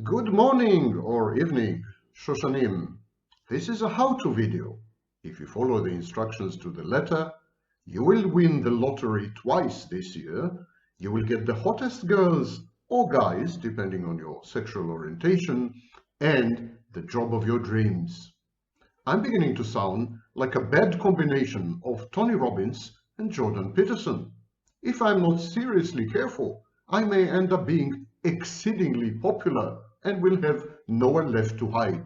Good morning or evening, Shoshanim. This is a how-to video. If you follow the instructions to the letter, you will win the lottery twice this year. You will get the hottest girls or guys, depending on your sexual orientation, and the job of your dreams. I'm beginning to sound like a bad combination of Tony Robbins and Jordan Peterson. If I'm not seriously careful, I may end up being exceedingly popular and will have no one left to hide.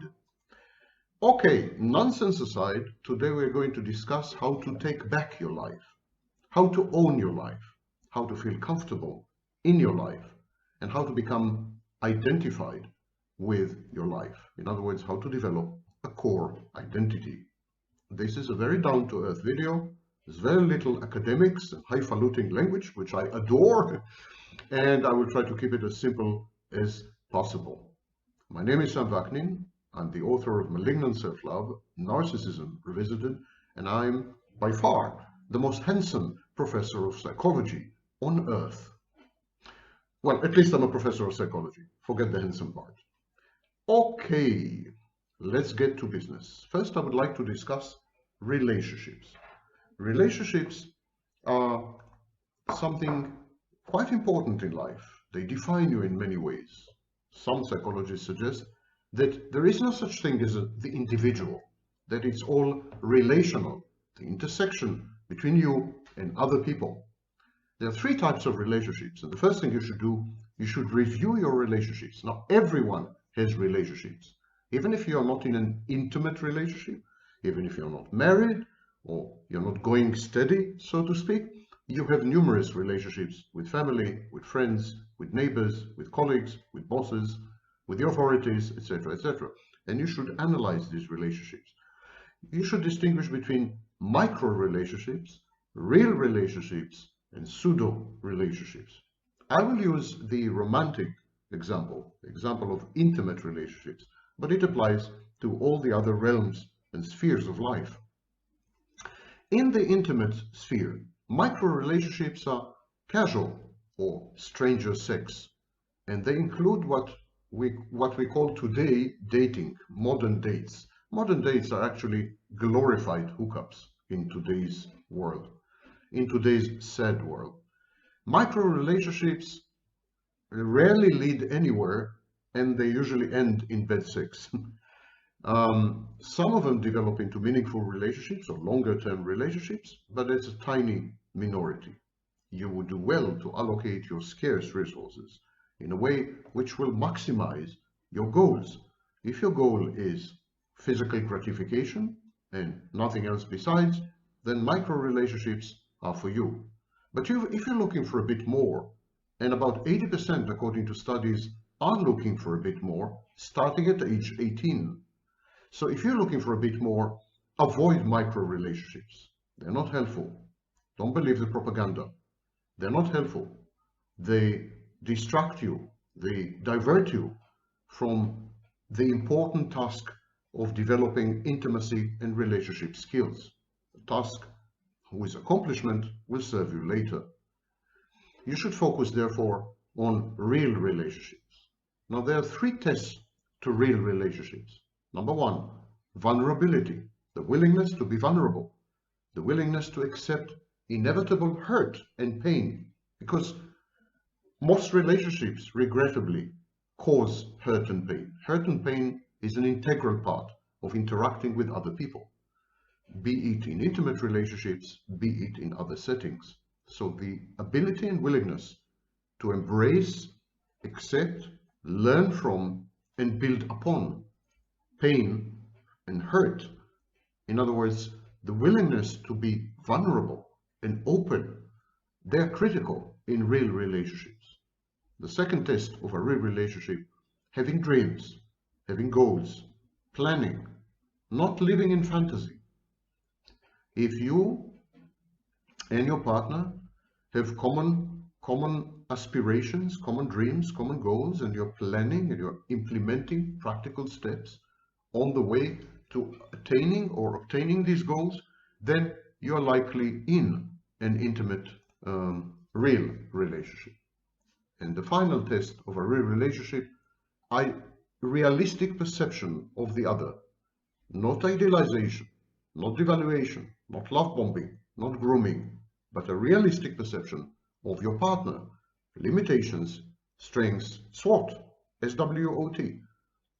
Okay, nonsense aside, today we're going to discuss how to take back your life, how to own your life, how to feel comfortable in your life, and how to become identified with your life. In other words, how to develop a core identity. This is a very down-to-earth video. There's very little academics and highfalutin language, which I adore, and I will try to keep it as simple as possible. My name is Sam Vaknin. I'm the author of Malignant Self-Love, Narcissism Revisited, and I'm by far the most handsome professor of psychology on earth. Well, at least I'm a professor of psychology. Forget the handsome part. Okay, let's get to business. First, I would like to discuss relationships. Relationships are something quite important in life. They define you in many ways. Some psychologists suggest that there is no such thing as the individual, that it's all relational, the intersection between you and other people. There are three types of relationships, and the first thing you should do, you should review your relationships. Now, everyone has relationships. Even if you're not in an intimate relationship, even if you're not married, or you're not going steady, so to speak, you have numerous relationships with family, with friends, with neighbors, with colleagues, with bosses, with the authorities, etc., etc. And you should analyze these relationships. You should distinguish between micro relationships, real relationships, and pseudo relationships. I will use the romantic example of intimate relationships, but it applies to all the other realms and spheres of life. In the intimate sphere, micro relationships are casual or stranger sex, and they include what we call today dating, modern dates. Modern dates are actually glorified hookups in today's world, in today's sad world. Micro relationships rarely lead anywhere, and they usually end in bad sex. Some of them develop into meaningful relationships or longer-term relationships, but it's a tiny minority. You would do well to allocate your scarce resources in a way which will maximize your goals. If your goal is physical gratification and nothing else besides, then micro relationships are for you. But if you're looking for a bit more, and about 80% according to studies are looking for a bit more, starting at age 18. So if you're looking for a bit more, avoid micro relationships. They're not helpful. Don't believe the propaganda. They're not helpful. They distract you. They divert you from the important task of developing intimacy and relationship skills. A task whose accomplishment will serve you later. You should focus, therefore, on real relationships. Now, there are three tests to real relationships. Number one, vulnerability, the willingness to be vulnerable, the willingness to accept inevitable hurt and pain, because most relationships, regrettably, cause hurt and pain. Hurt and pain is an integral part of interacting with other people, be it in intimate relationships, be it in other settings. So the ability and willingness to embrace, accept, learn from, and build upon pain and hurt. In other words, the willingness to be vulnerable and open, they're critical in real relationships. The second test of a real relationship, having dreams, having goals, planning, not living in fantasy. If you and your partner have common aspirations, common dreams, common goals, and you're planning and you're implementing practical steps on the way to obtaining these goals, then you're likely in an intimate, real relationship. And the final test of a real relationship, a realistic perception of the other, not idealization, not devaluation, not love bombing, not grooming, but a realistic perception of your partner. Limitations, strengths, SWOT, SWOT,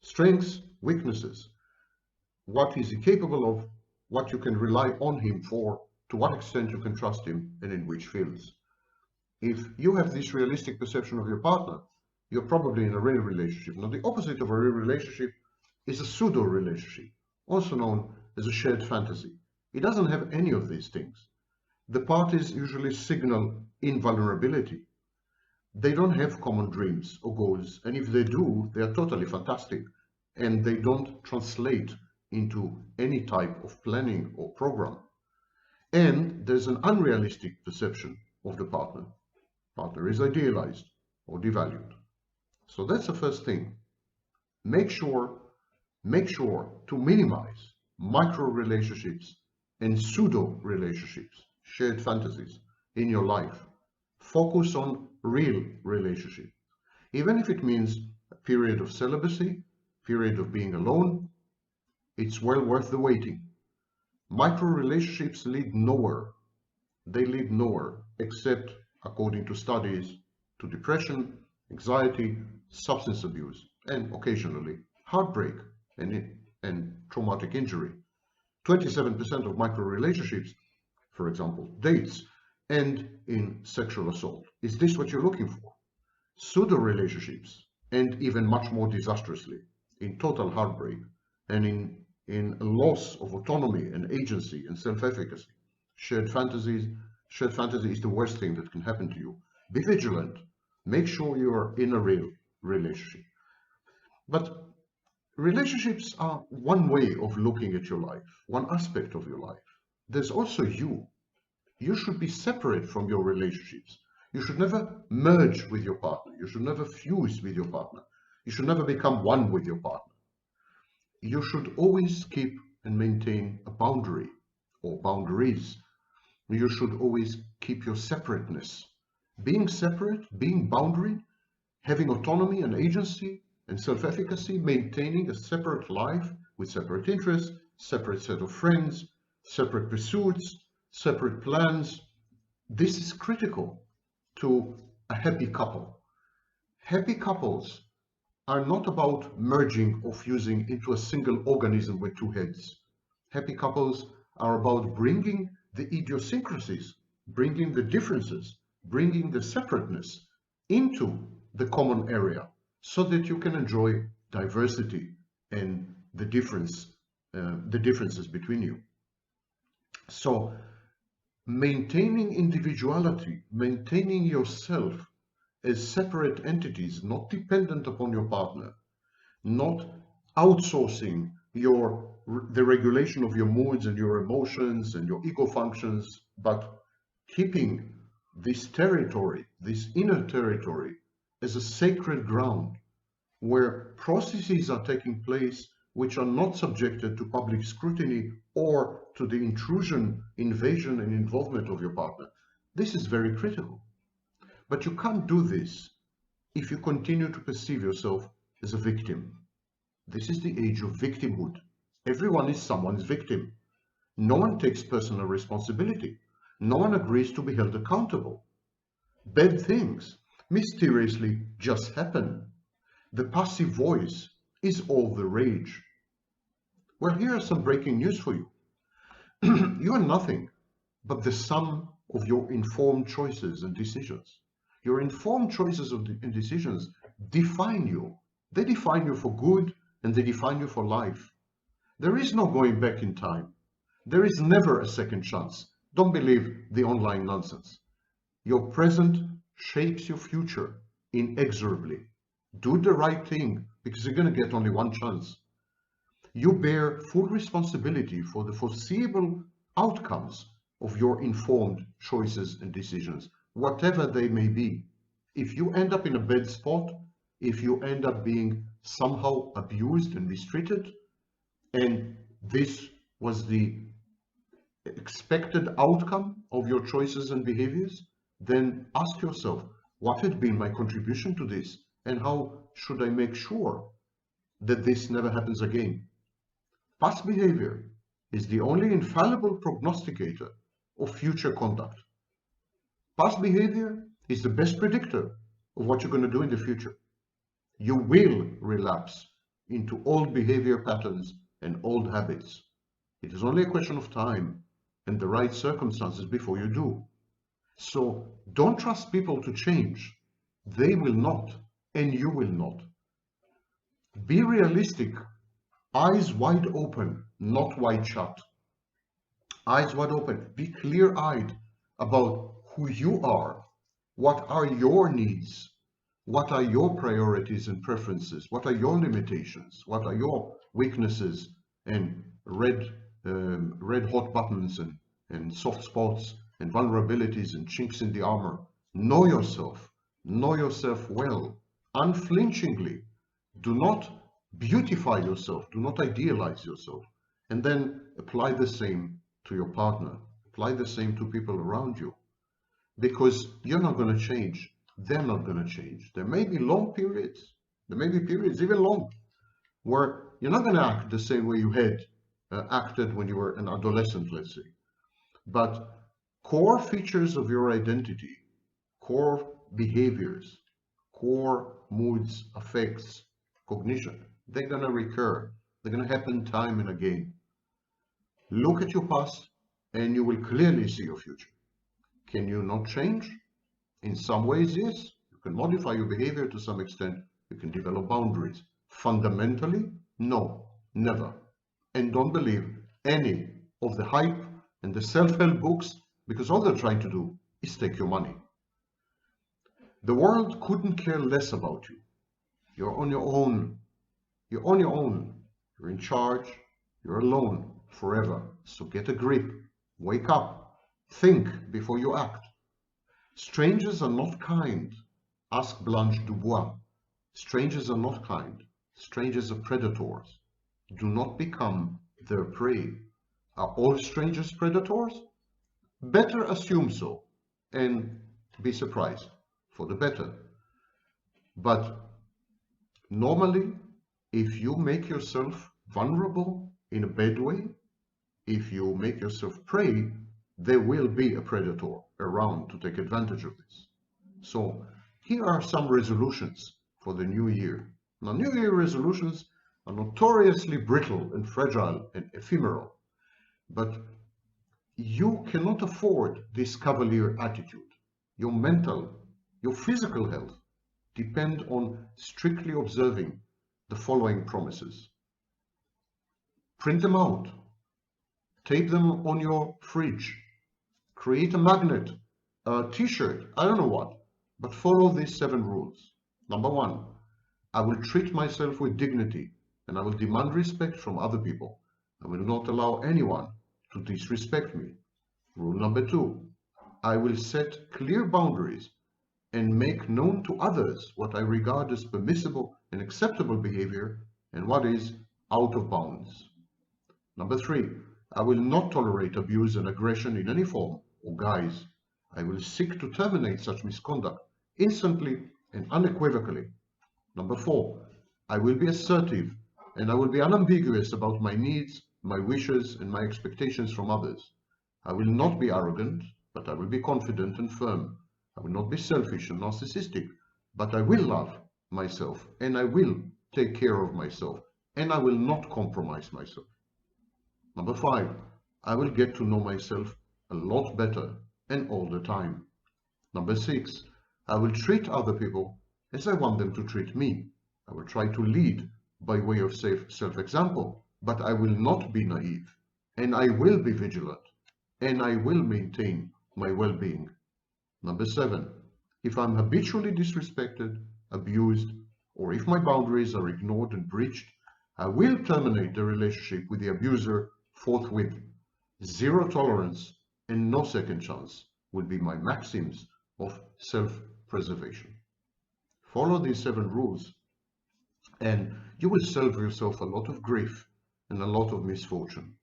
strengths, weaknesses, what is he capable of, what you can rely on him for, to what extent you can trust him, and in which fields. If you have this realistic perception of your partner, you're probably in a real relationship. Now, the opposite of a real relationship is a pseudo relationship, also known as a shared fantasy. It doesn't have any of these things. The parties usually signal invulnerability. They don't have common dreams or goals, and if they do, they are totally fantastic, and they don't translate into any type of planning or program. And there's an unrealistic perception of the partner. Partner is idealized or devalued. So that's the first thing. Make sure to minimize micro relationships and pseudo relationships, shared fantasies in your life. Focus on real relationships. Even if it means a period of celibacy, period of being alone, it's well worth the waiting. Micro relationships lead nowhere. They lead nowhere except, according to studies, to depression, anxiety, substance abuse, and occasionally heartbreak and traumatic injury. 27% of micro relationships, for example, dates, end in sexual assault. Is this what you're looking for? Pseudo relationships end even much more disastrously in total heartbreak and in a loss of autonomy and agency and self-efficacy. Shared fantasy is the worst thing that can happen to you. Be vigilant. Make sure you're in a real relationship. But relationships are one way of looking at your life, one aspect of your life. There's also you. You should be separate from your relationships. You should never merge with your partner. You should never fuse with your partner. You should never become one with your partner. You should always keep and maintain a boundary or boundaries. You should always keep your separateness. Being separate, being boundary, having autonomy and agency and self-efficacy, maintaining a separate life with separate interests, separate set of friends, separate pursuits, separate plans. This is critical to a happy couple. Happy couples are not about merging or fusing into a single organism with two heads. Happy couples are about bringing the idiosyncrasies, bringing the differences, bringing the separateness into the common area so that you can enjoy diversity and the differences between you. So maintaining individuality, maintaining yourself as separate entities, not dependent upon your partner, not outsourcing the regulation of your moods and your emotions and your ego functions, but keeping this territory, this inner territory, as a sacred ground where processes are taking place which are not subjected to public scrutiny or to the intrusion, invasion, and involvement of your partner. This is very critical. But you can't do this if you continue to perceive yourself as a victim. This is the age of victimhood. Everyone is someone's victim. No one takes personal responsibility. No one agrees to be held accountable. Bad things mysteriously just happen. The passive voice is all the rage. Well, here are some breaking news for you. You are nothing but the sum of your informed choices and decisions. Your informed choices and decisions define you. They define you for good and they define you for life. There is no going back in time. There is never a second chance. Don't believe the online nonsense. Your present shapes your future inexorably. Do the right thing because you're going to get only one chance. You bear full responsibility for the foreseeable outcomes of your informed choices and decisions, whatever they may be. If you end up in a bad spot, if you end up being somehow abused and mistreated, and this was the expected outcome of your choices and behaviors, then ask yourself, what had been my contribution to this? And how should I make sure that this never happens again? Past behavior is the only infallible prognosticator of future conduct. Past behavior is the best predictor of what you're going to do in the future. You will relapse into old behavior patterns and old habits. It is only a question of time and the right circumstances before you do. So don't trust people to change. They will not, and you will not. Be realistic, eyes wide open, not wide shut. Eyes wide open, be clear-eyed about who you are, what are your needs, what are your priorities and preferences, what are your limitations, what are your weaknesses and red hot buttons and soft spots and vulnerabilities and chinks in the armor. Know yourself well, unflinchingly. Do not beautify yourself, do not idealize yourself, and then apply the same to your partner, apply the same to people around you, because you're not going to change, they're not going to change. There may be long periods, there may be periods even long, where you're not going to act the same way you had acted when you were an adolescent, let's say. But core features of your identity, core behaviors, core moods, affects, cognition, they're going to recur. They're going to happen time and again. Look at your past and you will clearly see your future. Can you not change? In some ways, yes. You can modify your behavior to some extent. You can develop boundaries. Fundamentally, no, never. And don't believe any of the hype and the self-help books, because all they're trying to do is take your money. The world couldn't care less about you. You're on your own. You're on your own. You're in charge. You're alone forever. So get a grip. Wake up. Think before you act. Strangers are not kind. Ask Blanche Dubois. Strangers are not kind. Strangers are predators. Do not become their prey. Are all strangers predators? Better assume so and be surprised for the better. But normally, if you make yourself vulnerable in a bad way, if you make yourself prey, there will be a predator around to take advantage of this. So here are some resolutions for the new year. Now, New Year resolutions are notoriously brittle and fragile and ephemeral, but you cannot afford this cavalier attitude. Your mental, your physical health depend on strictly observing the following promises. Print them out. Tape them on your fridge. Create a magnet, a t-shirt, I don't know what, but follow these 7 rules. Number 1, I will treat myself with dignity and I will demand respect from other people. I will not allow anyone to disrespect me. Rule number 2, I will set clear boundaries and make known to others what I regard as permissible and acceptable behavior and what is out of bounds. Number 3, I will not tolerate abuse and aggression in any form or guise. I will seek to terminate such misconduct instantly and unequivocally. Number 4, I will be assertive and I will be unambiguous about my needs, my wishes, and my expectations from others. I will not be arrogant, but I will be confident and firm. I will not be selfish and narcissistic, but I will love myself and I will take care of myself and I will not compromise myself. Number 5, I will get to know myself a lot better and all the time. Number 6, I will treat other people as I want them to treat me. I will try to lead by way of self-example, but I will not be naive, and I will be vigilant, and I will maintain my well-being. Number 7, if I'm habitually disrespected, abused, or if my boundaries are ignored and breached, I will terminate the relationship with the abuser forthwith. 0 tolerance and no second chance will be my maxims of self-preservation. Follow these 7 rules and you will save yourself a lot of grief and a lot of misfortune.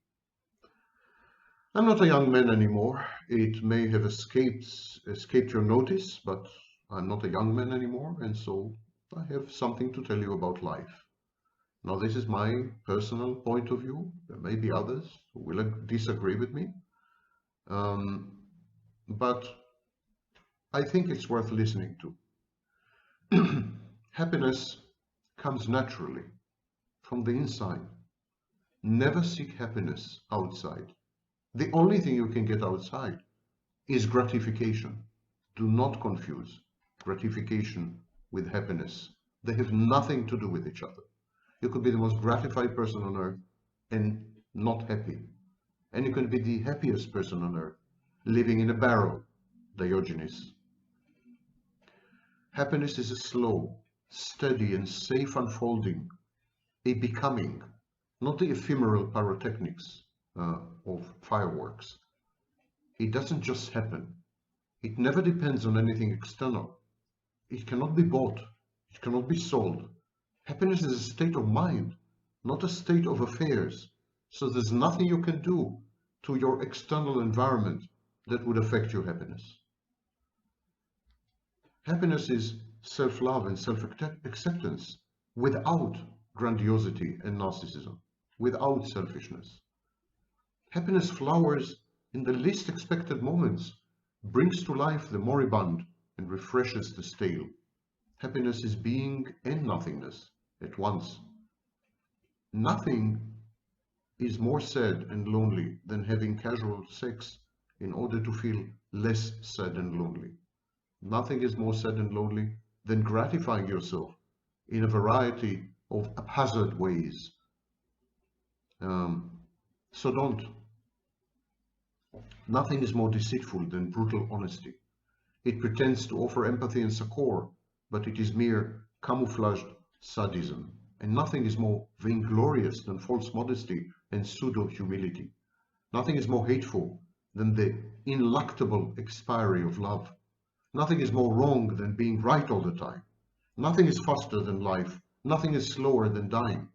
I'm not a young man anymore. It may have escaped your notice, but I'm not a young man anymore, and so I have something to tell you about life. Now, this is my personal point of view. There may be others who will disagree with me, but I think it's worth listening to. Happiness comes naturally from the inside. Never seek happiness outside. The only thing you can get outside is gratification. Do not confuse gratification with happiness. They have nothing to do with each other. You could be the most gratified person on earth and not happy. And you can be the happiest person on earth, living in a barrel, Diogenes. Happiness is a slow, steady, and safe unfolding, a becoming, not the ephemeral pyrotechnics of fireworks. It doesn't just happen. It never depends on anything external. It cannot be bought. It cannot be sold. Happiness is a state of mind, not a state of affairs. So there's nothing you can do to your external environment that would affect your happiness. Happiness is self-love and self-acceptance without grandiosity and narcissism, without selfishness. Happiness flowers in the least expected moments, brings to life the moribund and refreshes the stale. Happiness is being and nothingness at once. Nothing is more sad and lonely than having casual sex in order to feel less sad and lonely. Nothing is more sad and lonely than gratifying yourself in a variety of haphazard ways. So don't. Nothing is more deceitful than brutal honesty. It pretends to offer empathy and succor, but it is mere camouflaged sadism. And nothing is more vainglorious than false modesty and pseudo-humility. Nothing is more hateful than the ineluctable expiry of love. Nothing is more wrong than being right all the time. Nothing is faster than life. Nothing is slower than dying.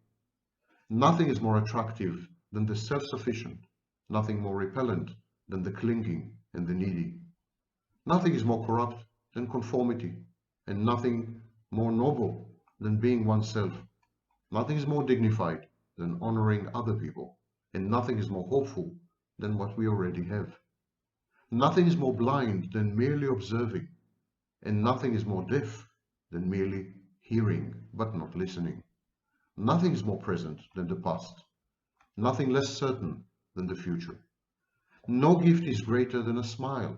Nothing is more attractive than the self-sufficient. Nothing more repellent than the clinging and the needy. Nothing is more corrupt than conformity, and nothing more noble than being oneself. Nothing is more dignified than honoring other people, and nothing is more hopeful than what we already have. Nothing is more blind than merely observing, and nothing is more deaf than merely hearing but not listening. Nothing is more present than the past, nothing less certain than the future. No gift is greater than a smile,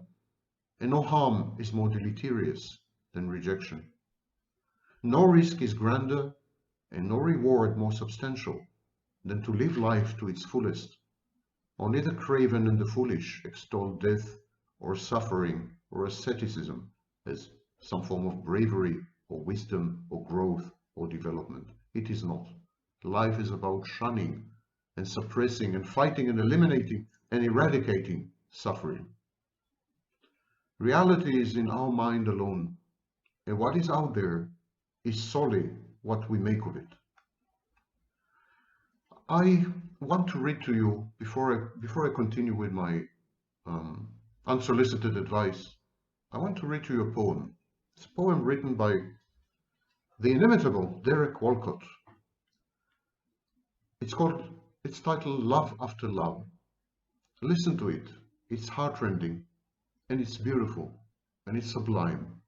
and no harm is more deleterious than rejection. No risk is grander, and no reward more substantial than to live life to its fullest. Only the craven and the foolish extol death or suffering or asceticism as some form of bravery or wisdom or growth or development. It is not. Life is about shunning and suppressing and fighting and eliminating and eradicating suffering. Reality is in our mind alone, and what is out there is solely what we make of it. I want to read to you, before I continue with my unsolicited advice, I want to read to you a poem. It's a poem written by the inimitable Derek Walcott. It's titled Love After Love. Listen to it. It's heartrending, and it's beautiful, and it's sublime.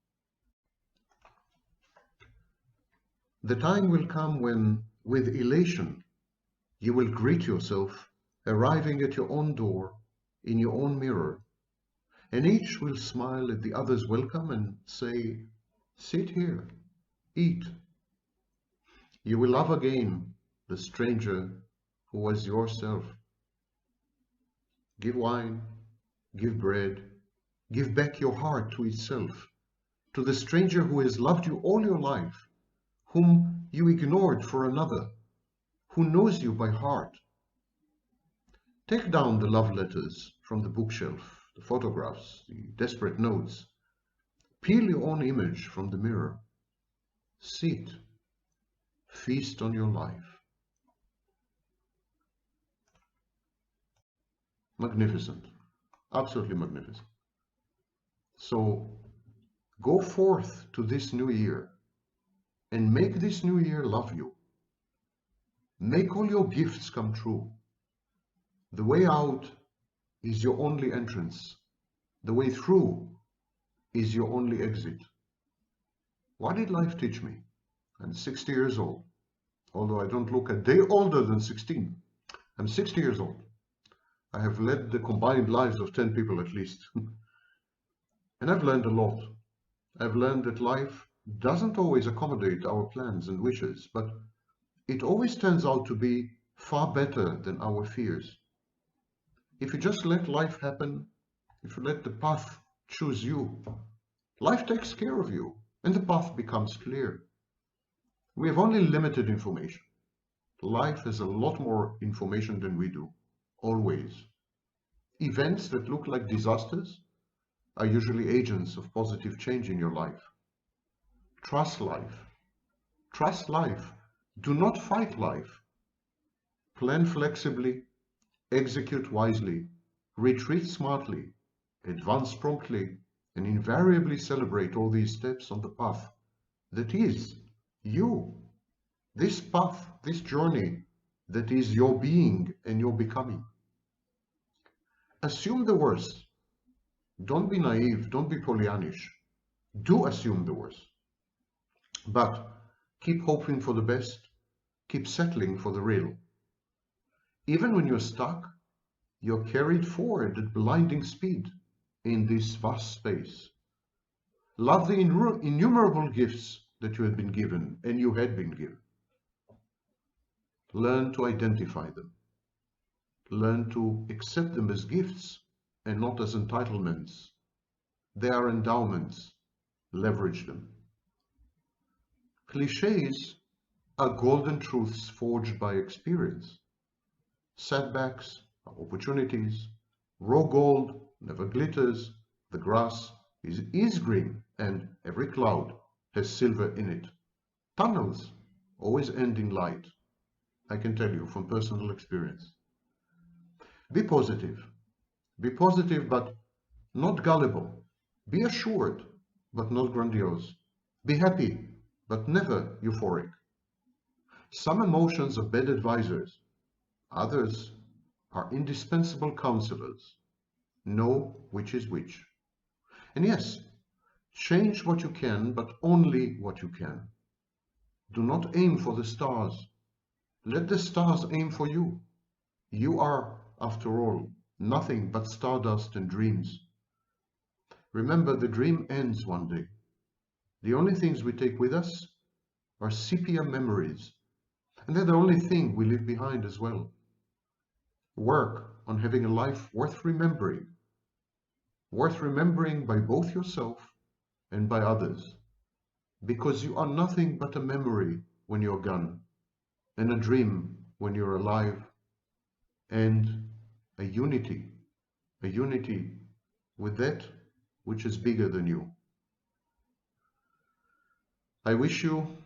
The time will come when, with elation, you will greet yourself, arriving at your own door, in your own mirror, and each will smile at the other's welcome and say, "Sit here, eat." You will love again the stranger who was yourself. Give wine, give bread, give back your heart to itself, to the stranger who has loved you all your life, whom you ignored for another, who knows you by heart. Take down the love letters from the bookshelf, the photographs, the desperate notes. Peel your own image from the mirror. Sit, feast on your life. Magnificent, absolutely magnificent. So go forth to this new year and make this new year love you. Make all your gifts come true. The way out is your only entrance. The way through is your only exit. What did life teach me? I'm 60 years old, although I don't look a day older than 16. I'm 60 years old. I have led the combined lives of 10 people at least. And I've learned a lot. I've learned that life doesn't always accommodate our plans and wishes, but it always turns out to be far better than our fears. If you just let life happen, if you let the path choose you, life takes care of you and the path becomes clear. We have only limited information. Life has a lot more information than we do, always. Events that look like disasters are usually agents of positive change in your life. Trust life. Trust life. Do not fight life. Plan flexibly, execute wisely, retreat smartly, advance promptly, and invariably celebrate all these steps on the path that is you. This path, this journey that is your being and your becoming. Assume the worst. Don't be naive, don't be Pollyannish. Do assume the worst. But keep hoping for the best, keep settling for the real. Even when you're stuck, you're carried forward at blinding speed in this vast space. Love the innumerable gifts that you have been given and you had been given. Learn to identify them. Learn to accept them as gifts and not as entitlements. They are endowments. Leverage them. Clichés are golden truths forged by experience. Setbacks are opportunities. Raw gold never glitters. The grass is green and every cloud has silver in it. Tunnels always end in light. I can tell you from personal experience. Be positive. Be positive but not gullible. Be assured but not grandiose. Be happy but never euphoric. Some emotions are bad advisors. Others are indispensable counselors. Know which is which. And yes, change what you can, but only what you can. Do not aim for the stars. Let the stars aim for you. You are, after all, nothing but stardust and dreams. Remember, the dream ends one day. The only things we take with us are sepia memories, and they're the only thing we leave behind as well. Work on having a life worth remembering by both yourself and by others, because you are nothing but a memory when you're gone, and a dream when you're alive, and a unity with that which is bigger than you. I wish you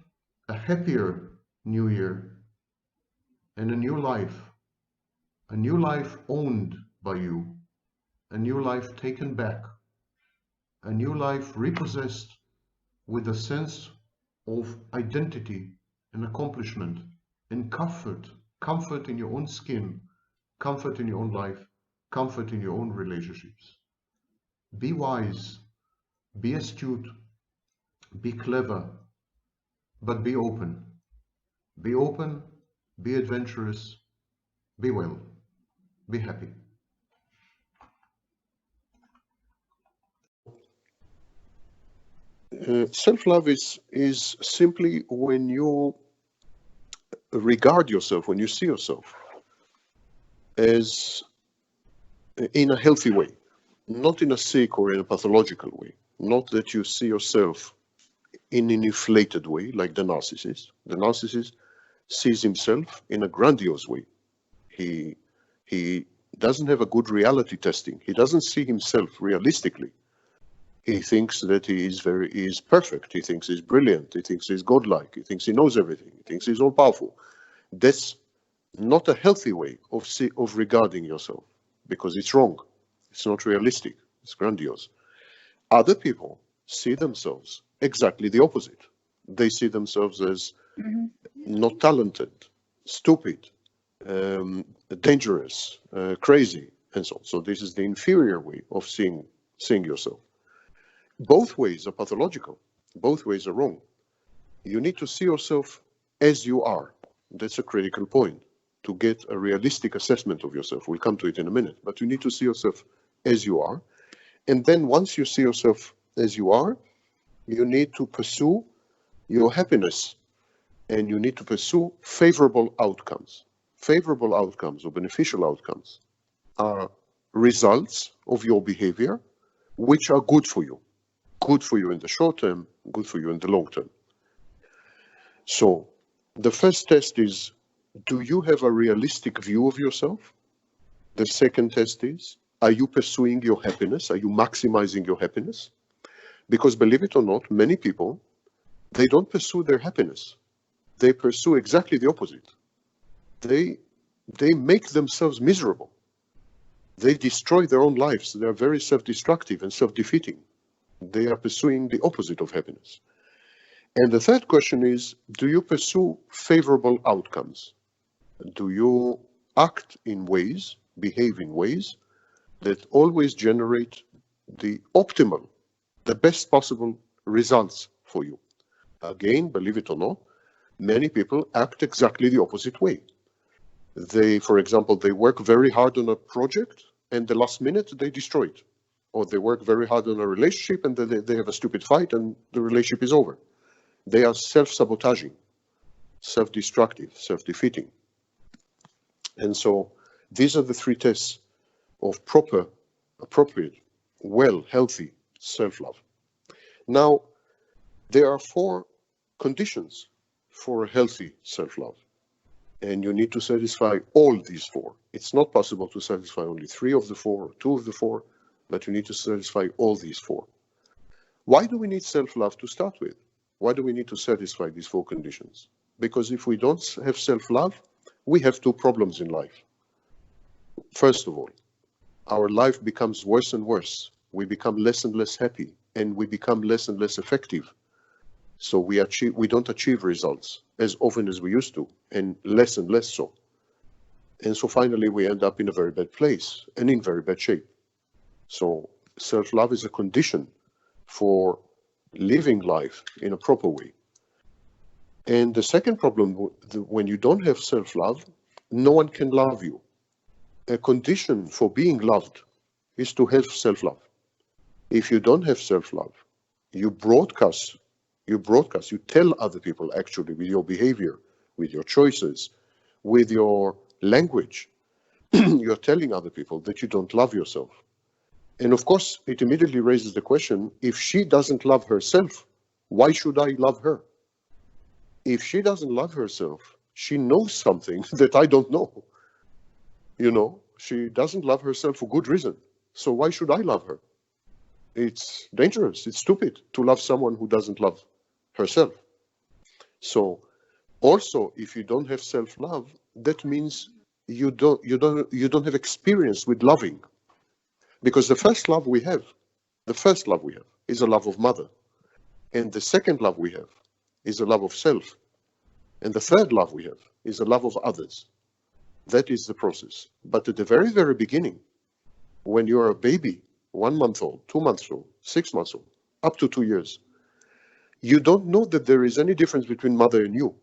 a happier new year and a new life owned by you, a new life taken back, a new life repossessed with a sense of identity and accomplishment and comfort in your own skin, comfort in your own life, comfort in your own relationships. Be wise, be astute, be clever, but be open. Be open, be adventurous, be well, be happy. Self-love is simply when you regard yourself, when you see yourself as in a healthy way, not in a sick or in a pathological way, not that you see yourself in an inflated way like the narcissist. The narcissist sees himself in a grandiose way. He doesn't have a good reality testing. He doesn't see himself realistically. He thinks that he is perfect. He thinks he's brilliant. He thinks he's godlike. He thinks he knows everything. He thinks he's all powerful. That's not a healthy way of regarding yourself, because it's wrong. It's not realistic. It's grandiose. Other people see themselves exactly the opposite. They see themselves as Mm-hmm. not talented, stupid, dangerous, crazy, and so on. So this is the inferior way of seeing yourself. Both ways are pathological. Both ways are wrong. You need to see yourself as you are. That's a critical point to get a realistic assessment of yourself. We'll come to it in a minute, but you need to see yourself as you are. And then once you see yourself as you are, you need to pursue your happiness, and you need to pursue favorable outcomes. Favorable outcomes or beneficial outcomes are results of your behavior which are good for you. Good for you in the short term, good for you in the long term. So the first test is, do you have a realistic view of yourself? The second test is, are you pursuing your happiness? Are you maximizing your happiness? Because believe it or not, many people, they don't pursue their happiness. They pursue exactly the opposite. They make themselves miserable. They destroy their own lives. They are very self-destructive and self-defeating. They are pursuing the opposite of happiness. And the third question is, do you pursue favorable outcomes? Do you act in ways, behave in ways that always generate the optimal, the best possible results for you? Again, believe it or not, many people act exactly the opposite way. They, for example, they work very hard on a project and the last minute they destroy it. Or they work very hard on a relationship and they have a stupid fight and the relationship is over. They are self-sabotaging, self-destructive, self-defeating. And so these are the three tests of proper, appropriate, well, healthy self-love. Now, there are 4 conditions for a healthy self-love. And you need to satisfy all these 4. It's not possible to satisfy only 3 of the 4 or 2 of the 4, but you need to satisfy all these 4. Why do we need self-love to start with? Why do we need to satisfy these 4 conditions? Because if we don't have self-love, we have 2 problems in life. First of all, our life becomes worse and worse. We become less and less happy, and we become less and less effective. So we don't achieve results as often as we used to, and less so. And so finally we end up in a very bad place and in very bad shape. So self-love is a condition for living life in a proper way. And the second problem, when you don't have self-love, no one can love you. A condition for being loved is to have self-love. If you don't have self-love, you tell other people actually with your behavior, with your choices, with your language, you're telling other people that you don't love yourself. And of course, it immediately raises the question, if she doesn't love herself, why should I love her? If she doesn't love herself, she knows something that I don't know. You know, she doesn't love herself for good reason. So why should I love her? It's dangerous, it's stupid to love someone who doesn't love herself. So also, if you don't have self-love, that means you don't have experience with loving. Because the first love we have is a love of mother. And the second love we have is a love of self. And the third love we have is a love of others. That is the process. But at the very, very beginning, when you're a baby, 1 month old, 2 months old, 6 months old, up to 2 years, you don't know that there is any difference between mother and you.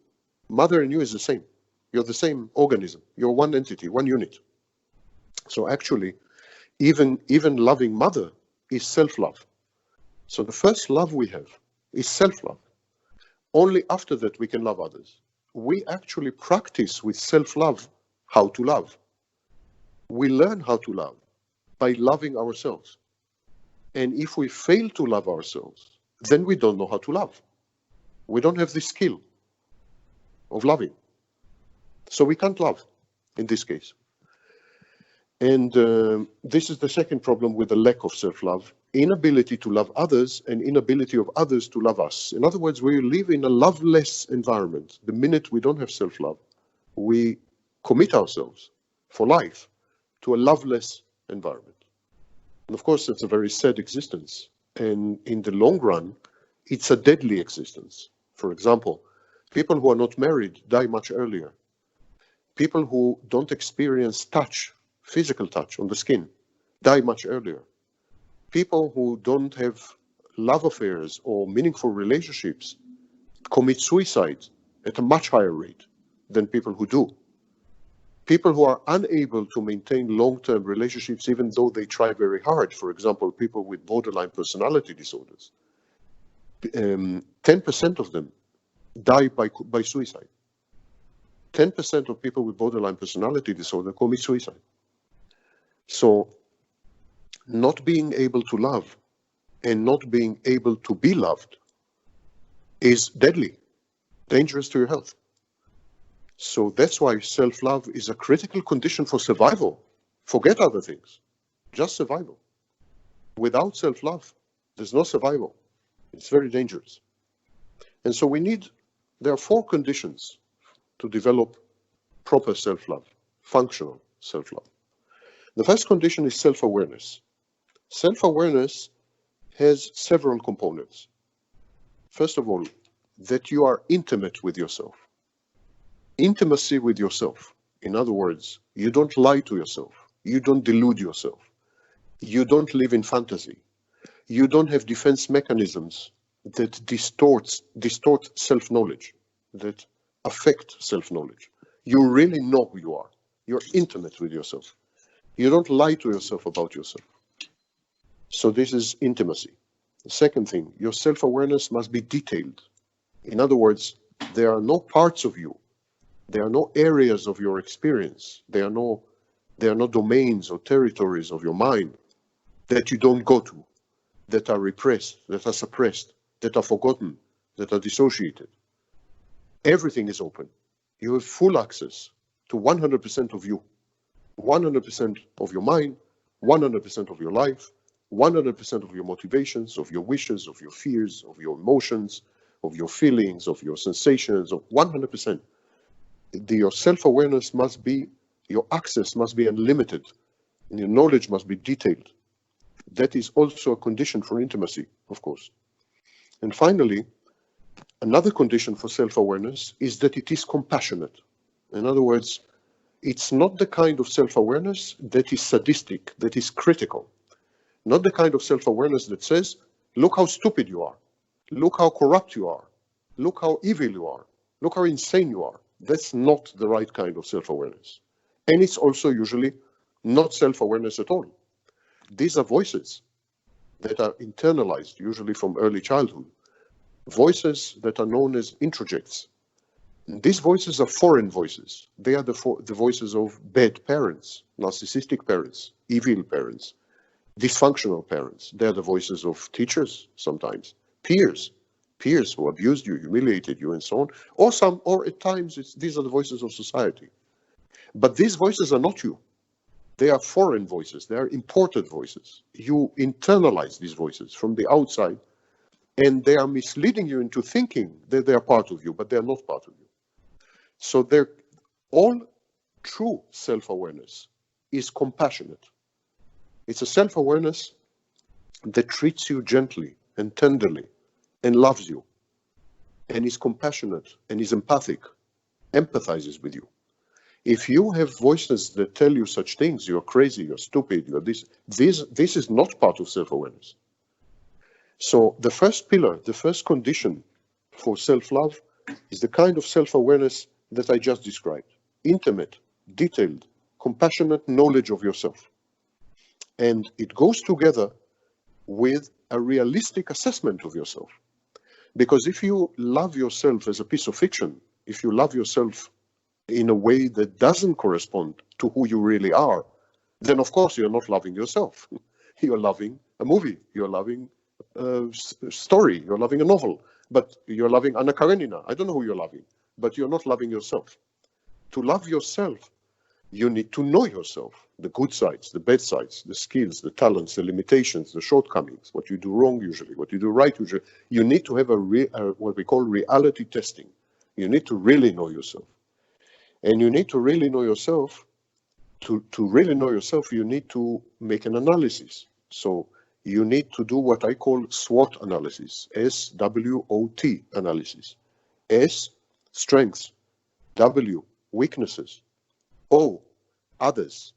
Mother and you is the same. You're the same organism. You're one entity, one unit. So actually, even loving mother is self-love. So the first love we have is self-love. Only after that we can love others. We actually practice with self-love how to love. We learn how to love by loving ourselves. And if we fail to love ourselves, then we don't know how to love. We don't have the skill of loving. So we can't love in this case. And this is the second problem with the lack of self-love, inability to love others and inability of others to love us. In other words, we live in a loveless environment. The minute we don't have self-love, we commit ourselves for life to a loveless environment. And of course, it's a very sad existence. And in the long run, it's a deadly existence For example, people who are not married die much earlier. People who don't experience touch, physical touch on the skin, die much earlier. People who don't have love affairs or meaningful relationships commit suicide at a much higher rate than people who do. People who are unable to maintain long-term relationships even though they try very hard, for example, people with borderline personality disorders, 10% of them die by suicide. 10% of people with borderline personality disorder commit suicide. So not being able to love and not being able to be loved is deadly, dangerous to your health. So that's why self-love is a critical condition for survival. Forget other things, just survival. Without self-love, there's no survival. It's very dangerous. And so there are 4 conditions to develop proper self-love, functional self-love. The first condition is self-awareness. Self-awareness has several components. First of all, that you are intimate with yourself. Intimacy with yourself. In other words, you don't lie to yourself. You don't delude yourself. You don't live in fantasy. You don't have defense mechanisms that distort self-knowledge, that affect self-knowledge. You really know who you are. You're intimate with yourself. You don't lie to yourself about yourself. So this is intimacy. The second thing, your self-awareness must be detailed. In other words, there are no parts of you. There are no areas of your experience. There are no domains or territories of your mind that you don't go to, that are repressed, that are suppressed, that are forgotten, that are dissociated. Everything is open. You have full access to 100% of you, 100% of your mind, 100% of your life, 100% of your motivations, of your wishes, of your fears, of your emotions, of your feelings, of your sensations, of 100%. Your self-awareness must be, your access must be unlimited, and your knowledge must be detailed. That is also a condition for intimacy, of course. And finally, another condition for self-awareness is that it is compassionate. In other words, it's not the kind of self-awareness that is sadistic, that is critical. Not the kind of self-awareness that says, look how stupid you are. Look how corrupt you are. Look how evil you are. Look how insane you are. That's not the right kind of self-awareness. And it's also usually not self-awareness at all. These are voices that are internalized, usually from early childhood. Voices that are known as introjects. These voices are foreign voices. They are the voices of bad parents, narcissistic parents, evil parents, dysfunctional parents. They are the voices of teachers sometimes, peers who abused you, humiliated you, and so on. Or at times, these are the voices of society. But these voices are not you. They are foreign voices. They are imported voices. You internalize these voices from the outside, and they are misleading you into thinking that they are part of you, but they are not part of you. So all true self-awareness is compassionate. It's a self-awareness that treats you gently and tenderly and loves you and is compassionate and is empathic, empathizes with you. If you have voices that tell you such things, you're crazy, you're stupid, you're this is not part of self-awareness. So the first pillar, the first condition for self-love is the kind of self-awareness that I just described. Intimate, detailed, compassionate knowledge of yourself. And it goes together with a realistic assessment of yourself. Because if you love yourself as a piece of fiction, if you love yourself in a way that doesn't correspond to who you really are, then of course you're not loving yourself. You're loving a movie, you're loving a story, you're loving a novel, but you're loving Anna Karenina. I don't know who you're loving, but you're not loving yourself. To love yourself, you need to know yourself, the good sides, the bad sides, the skills, the talents, the limitations, the shortcomings, what you do wrong usually, what you do right usually. You need to have what we call reality testing. You need to really know yourself. And you need to really know yourself. To really know yourself, you need to make an analysis. So you need to do what I call SWOT analysis, SWOT analysis. S, strengths. W, weaknesses. O, others.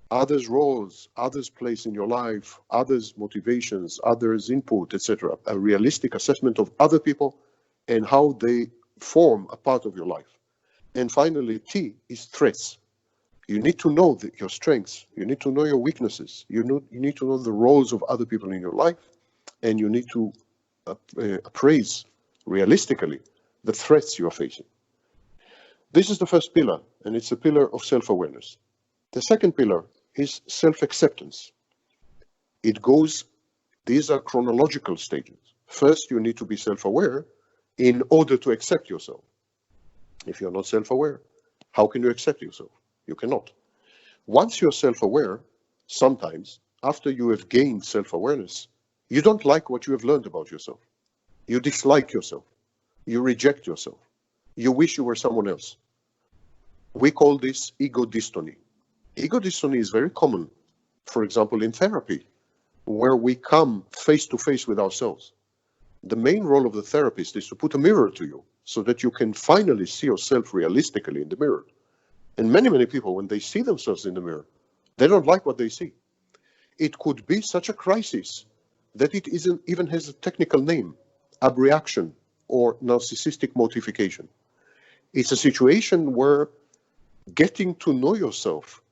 Others' roles, others' place in your life, others' motivations, others' input, etc. A realistic assessment of other people and how they form a part of your life. And finally, T is threats. You need to know your strengths. You need to know your weaknesses. You need to know the roles of other people in your life, and you need to appraise realistically the threats you are facing. This is the first pillar, and it's a pillar of self-awareness. The second pillar is self-acceptance. These are chronological stages. First, you need to be self-aware in order to accept yourself. If you're not self-aware, how can you accept yourself? You cannot. Once you're self-aware, sometimes, after you have gained self-awareness, you don't like what you have learned about yourself. You dislike yourself. You reject yourself. You wish you were someone else. We call this ego dystony. Ego dystony is very common, for example, in therapy, where we come face to face with ourselves. The main role of the therapist is to put a mirror to you so that you can finally see yourself realistically in the mirror. And many people, when they see themselves in the mirror, they don't like what they see. It could be such a crisis that it even has a technical name, abreaction or narcissistic mortification. It's a situation where getting to know yourself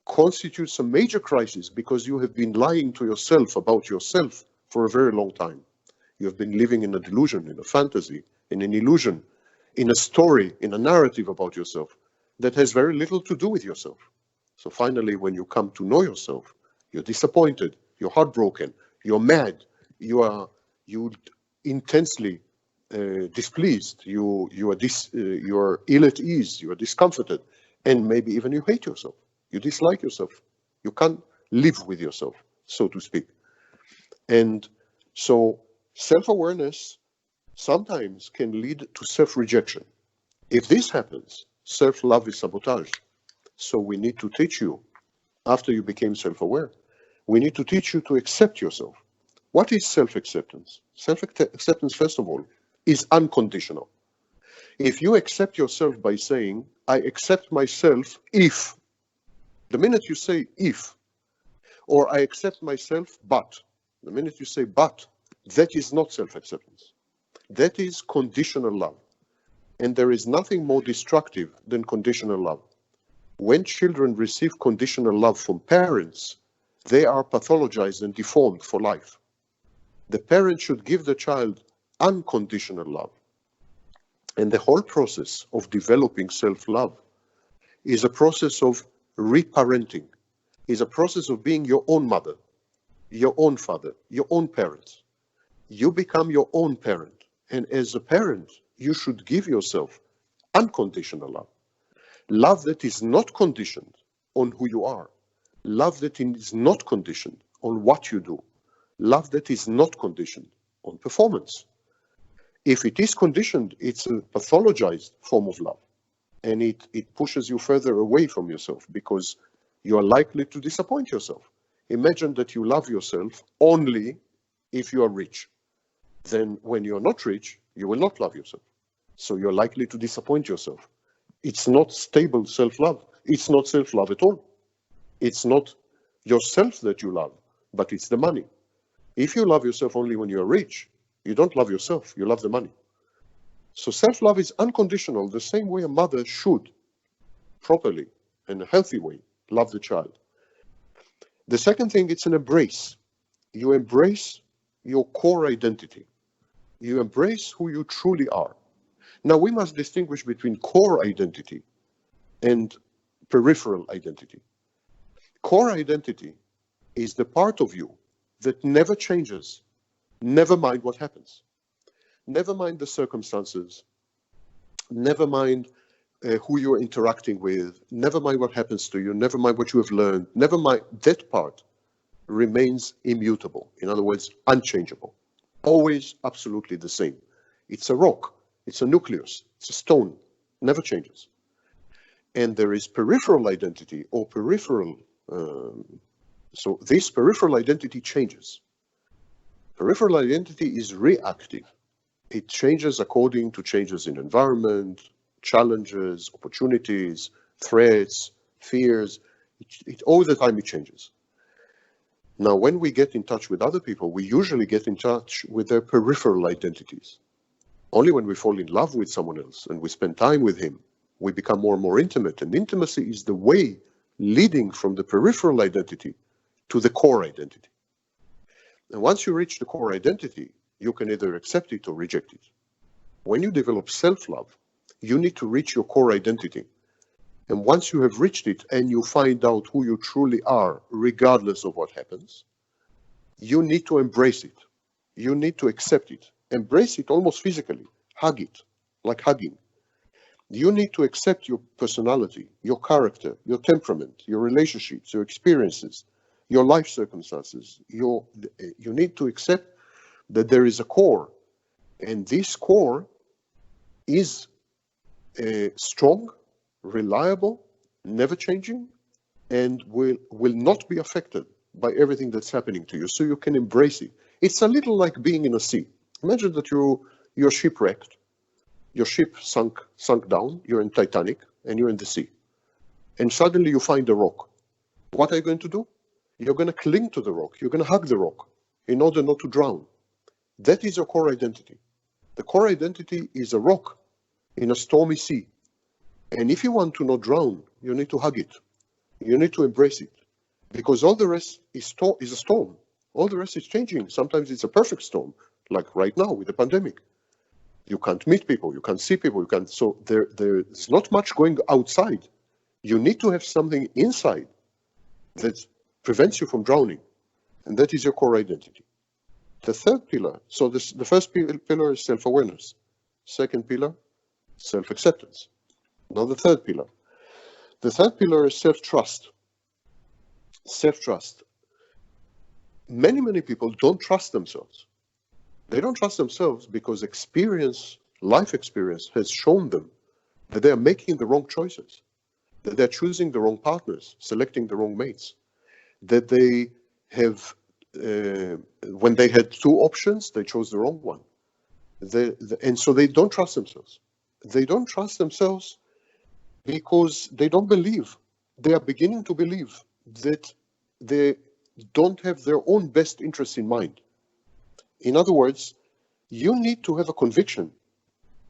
constitutes a major crisis because you have been lying to yourself about yourself for a very long time. You have been living in a delusion, in a fantasy, in an illusion, in a story, in a narrative about yourself that has very little to do with yourself. So finally, when you come to know yourself, you're disappointed, you're heartbroken, you're mad, you are intensely displeased, you are ill at ease, you are discomforted, and maybe even you hate yourself. You dislike yourself. You can't live with yourself, so to speak. And so self-awareness sometimes can lead to self-rejection. If this happens, self-love is sabotage. So we need to teach you, after you became self-aware, we need to teach you to accept yourself. What is self-acceptance? Self-acceptance, first of all, is unconditional. If you accept yourself by saying, I accept myself if, the minute you say if, or I accept myself but, the minute you say but, that is not self-acceptance. That is conditional love. And there is nothing more destructive than conditional love. When children receive conditional love from parents, they are pathologized and deformed for life. The parent should give the child unconditional love. And the whole process of developing self-love is a process of reparenting, is a process of being your own mother, your own father, your own parents. You become your own parent. And as a parent, you should give yourself unconditional love. Love that is not conditioned on who you are. Love that is not conditioned on what you do. Love that is not conditioned on performance. If it is conditioned, it's a pathologized form of love. And it pushes you further away from yourself because you are likely to disappoint yourself. Imagine that you love yourself only if you are rich. Then when you're not rich, you will not love yourself. So you're likely to disappoint yourself. It's not stable self-love. It's not self-love at all. It's not yourself that you love, but it's the money. If you love yourself only when you're rich, you don't love yourself, you love the money. So self-love is unconditional, the same way a mother should, properly, in a healthy way, love the child. The second thing, it's an embrace. You embrace your core identity. You embrace who you truly are. Now, we must distinguish between core identity and peripheral identity. Core identity is the part of you that never changes, never mind what happens. Never mind the circumstances, never mind who you're interacting with, never mind what happens to you, never mind what you have learned, never mind, that part remains immutable. In other words, unchangeable. Always absolutely the same. It's a rock, it's a nucleus, it's a stone, never changes. And there is peripheral identity or peripheral, so this peripheral identity changes. Peripheral identity is reactive. It changes according to changes in environment, challenges, opportunities, threats, fears. All the time it changes. Now, when we get in touch with other people, we usually get in touch with their peripheral identities. Only when we fall in love with someone else and we spend time with him, we become more and more intimate. And intimacy is the way leading from the peripheral identity to the core identity. And once you reach the core identity, you can either accept it or reject it. When you develop self-love, you need to reach your core identity. And once you have reached it and you find out who you truly are, regardless of what happens, you need to embrace it. You need to accept it. Embrace it almost physically. Hug it, like hugging. You need to accept your personality, your character, your temperament, your relationships, your experiences, your life circumstances. You need to accept that there is a core, and this core is strong, reliable, never changing, and will not be affected by everything that's happening to you, so you can embrace it. It's a little like being in a sea. Imagine that you're shipwrecked, your ship sunk down, you're in Titanic, and you're in the sea. And suddenly you find a rock. What are you going to do? You're going to cling to the rock. You're going to hug the rock in order not to drown. That is your core identity. The core identity is a rock in a stormy sea. And if you want to not drown, you need to hug it. You need to embrace it. Because all the rest is a storm. All the rest is changing. Sometimes it's a perfect storm, like right now with the pandemic. You can't meet people, you can't see people, you can't. So there's not much going outside. You need to have something inside that prevents you from drowning. And that is your core identity. The third pillar, so the first pillar is self-awareness. Second pillar, self-acceptance. Now the third pillar. The third pillar is self-trust. Self-trust. Many people don't trust themselves. They don't trust themselves because life experience has shown them that they are making the wrong choices, that they're choosing the wrong partners, selecting the wrong mates, that they have, when they had two options, they chose the wrong one. And so they don't trust themselves. They don't trust themselves because they don't believe. They are beginning to believe that they don't have their own best interests in mind. In other words, you need to have a conviction.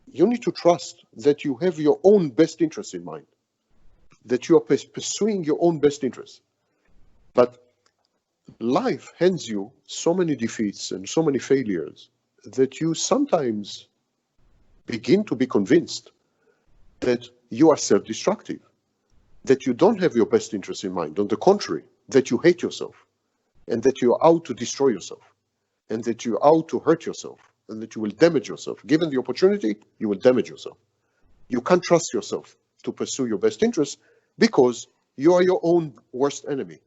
You need to trust that you have your own best interests in mind, that you are pursuing your own best interests. But life hands you so many defeats and so many failures that you sometimes begin to be convinced that you are self-destructive, that you don't have your best interests in mind. On the contrary, that you hate yourself and that you are out to destroy yourself and that you're out to hurt yourself and that you will damage yourself. Given the opportunity, you will damage yourself. You can't trust yourself to pursue your best interests because you are your own worst enemy.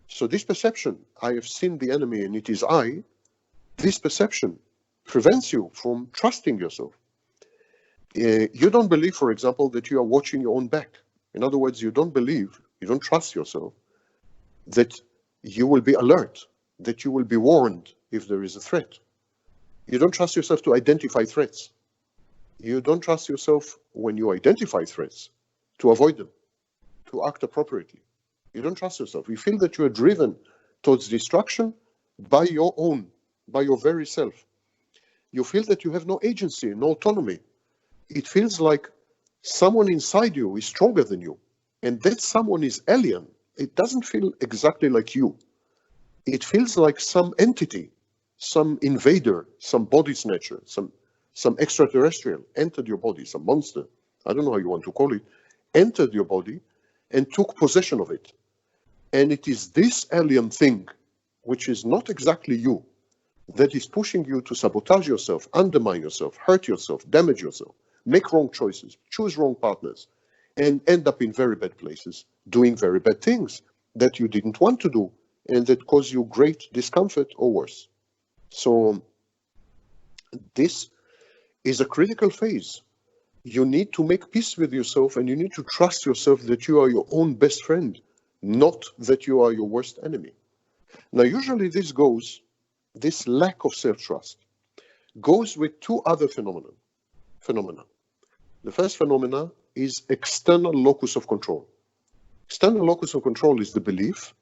So this perception, I have seen the enemy and it is I, this perception prevents you from trusting yourself. You don't believe, for example, that you are watching your own back. In other words, you don't believe, you don't trust yourself that you will be alert, that you will be warned if there is a threat. You don't trust yourself to identify threats. You don't trust yourself when you identify threats to avoid them, to act appropriately. You don't trust yourself. You feel that you are driven towards destruction by your very self. You feel that you have no agency, no autonomy. It feels like someone inside you is stronger than you, and that someone is alien. It doesn't feel exactly like you. It feels like some entity, some invader, some body snatcher, some extraterrestrial entered your body, some monster, I don't know how you want to call it, entered your body and took possession of it. And it is this alien thing, which is not exactly you, that is pushing you to sabotage yourself, undermine yourself, hurt yourself, damage yourself, make wrong choices, choose wrong partners, and end up in very bad places, doing very bad things that you didn't want to do and that cause you great discomfort or worse. So this is a critical phase. You need to make peace with yourself and you need to trust yourself that you are your own best friend, not that you are your worst enemy. Now, usually this lack of self-trust goes with two other phenomena. The first phenomena is external locus of control. External locus of control is the belief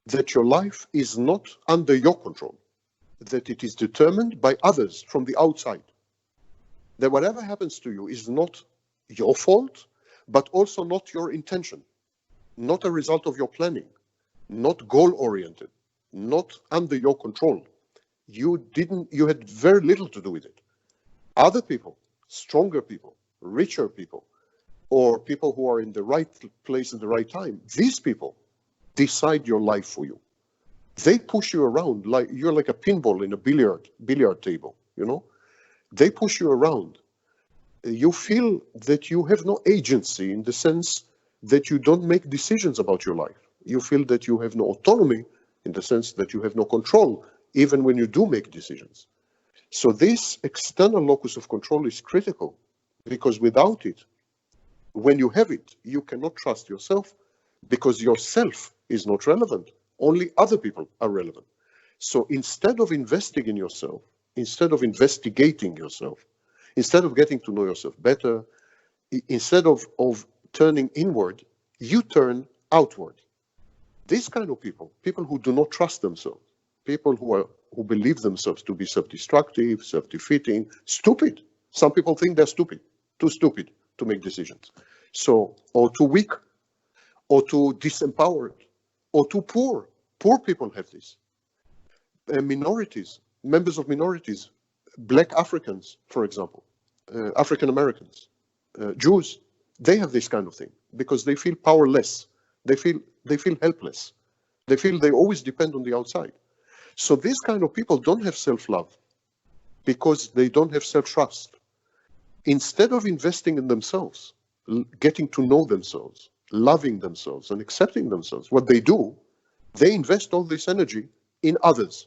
that your life is not under your control, that it is determined by others from the outside. That whatever happens to you is not your fault, but also not your intention, not a result of your planning, not goal-oriented, not under your control. You had very little to do with it. Other people, stronger people, richer people, or people who are in the right place at the right time, these people decide your life for you. They push you around like you're like a pinball in a billiard table, you know? They push you around. You feel that you have no agency in the sense that you don't make decisions about your life. You feel that you have no autonomy in the sense that you have no control, even when you do make decisions. So this external locus of control is critical, because without it, when you have it, you cannot trust yourself, because yourself is not relevant. Only other people are relevant. So instead of investing in yourself, instead of investigating yourself, instead of getting to know yourself better, instead of turning inward, you turn outward. This kind of people who do not trust themselves, people who believe themselves to be self-destructive, self-defeating, stupid. Some people think they're stupid, too stupid to make decisions. So, or too weak, or too disempowered, or too poor. Poor people have this. Minorities, members of minorities, Black Africans, for example, African Americans, Jews, they have this kind of thing because they feel powerless. They feel helpless. They feel they always depend on the outside. So these kind of people don't have self-love because they don't have self-trust. Instead of investing in themselves, getting to know themselves, loving themselves and accepting themselves, what they do, they invest all this energy in others.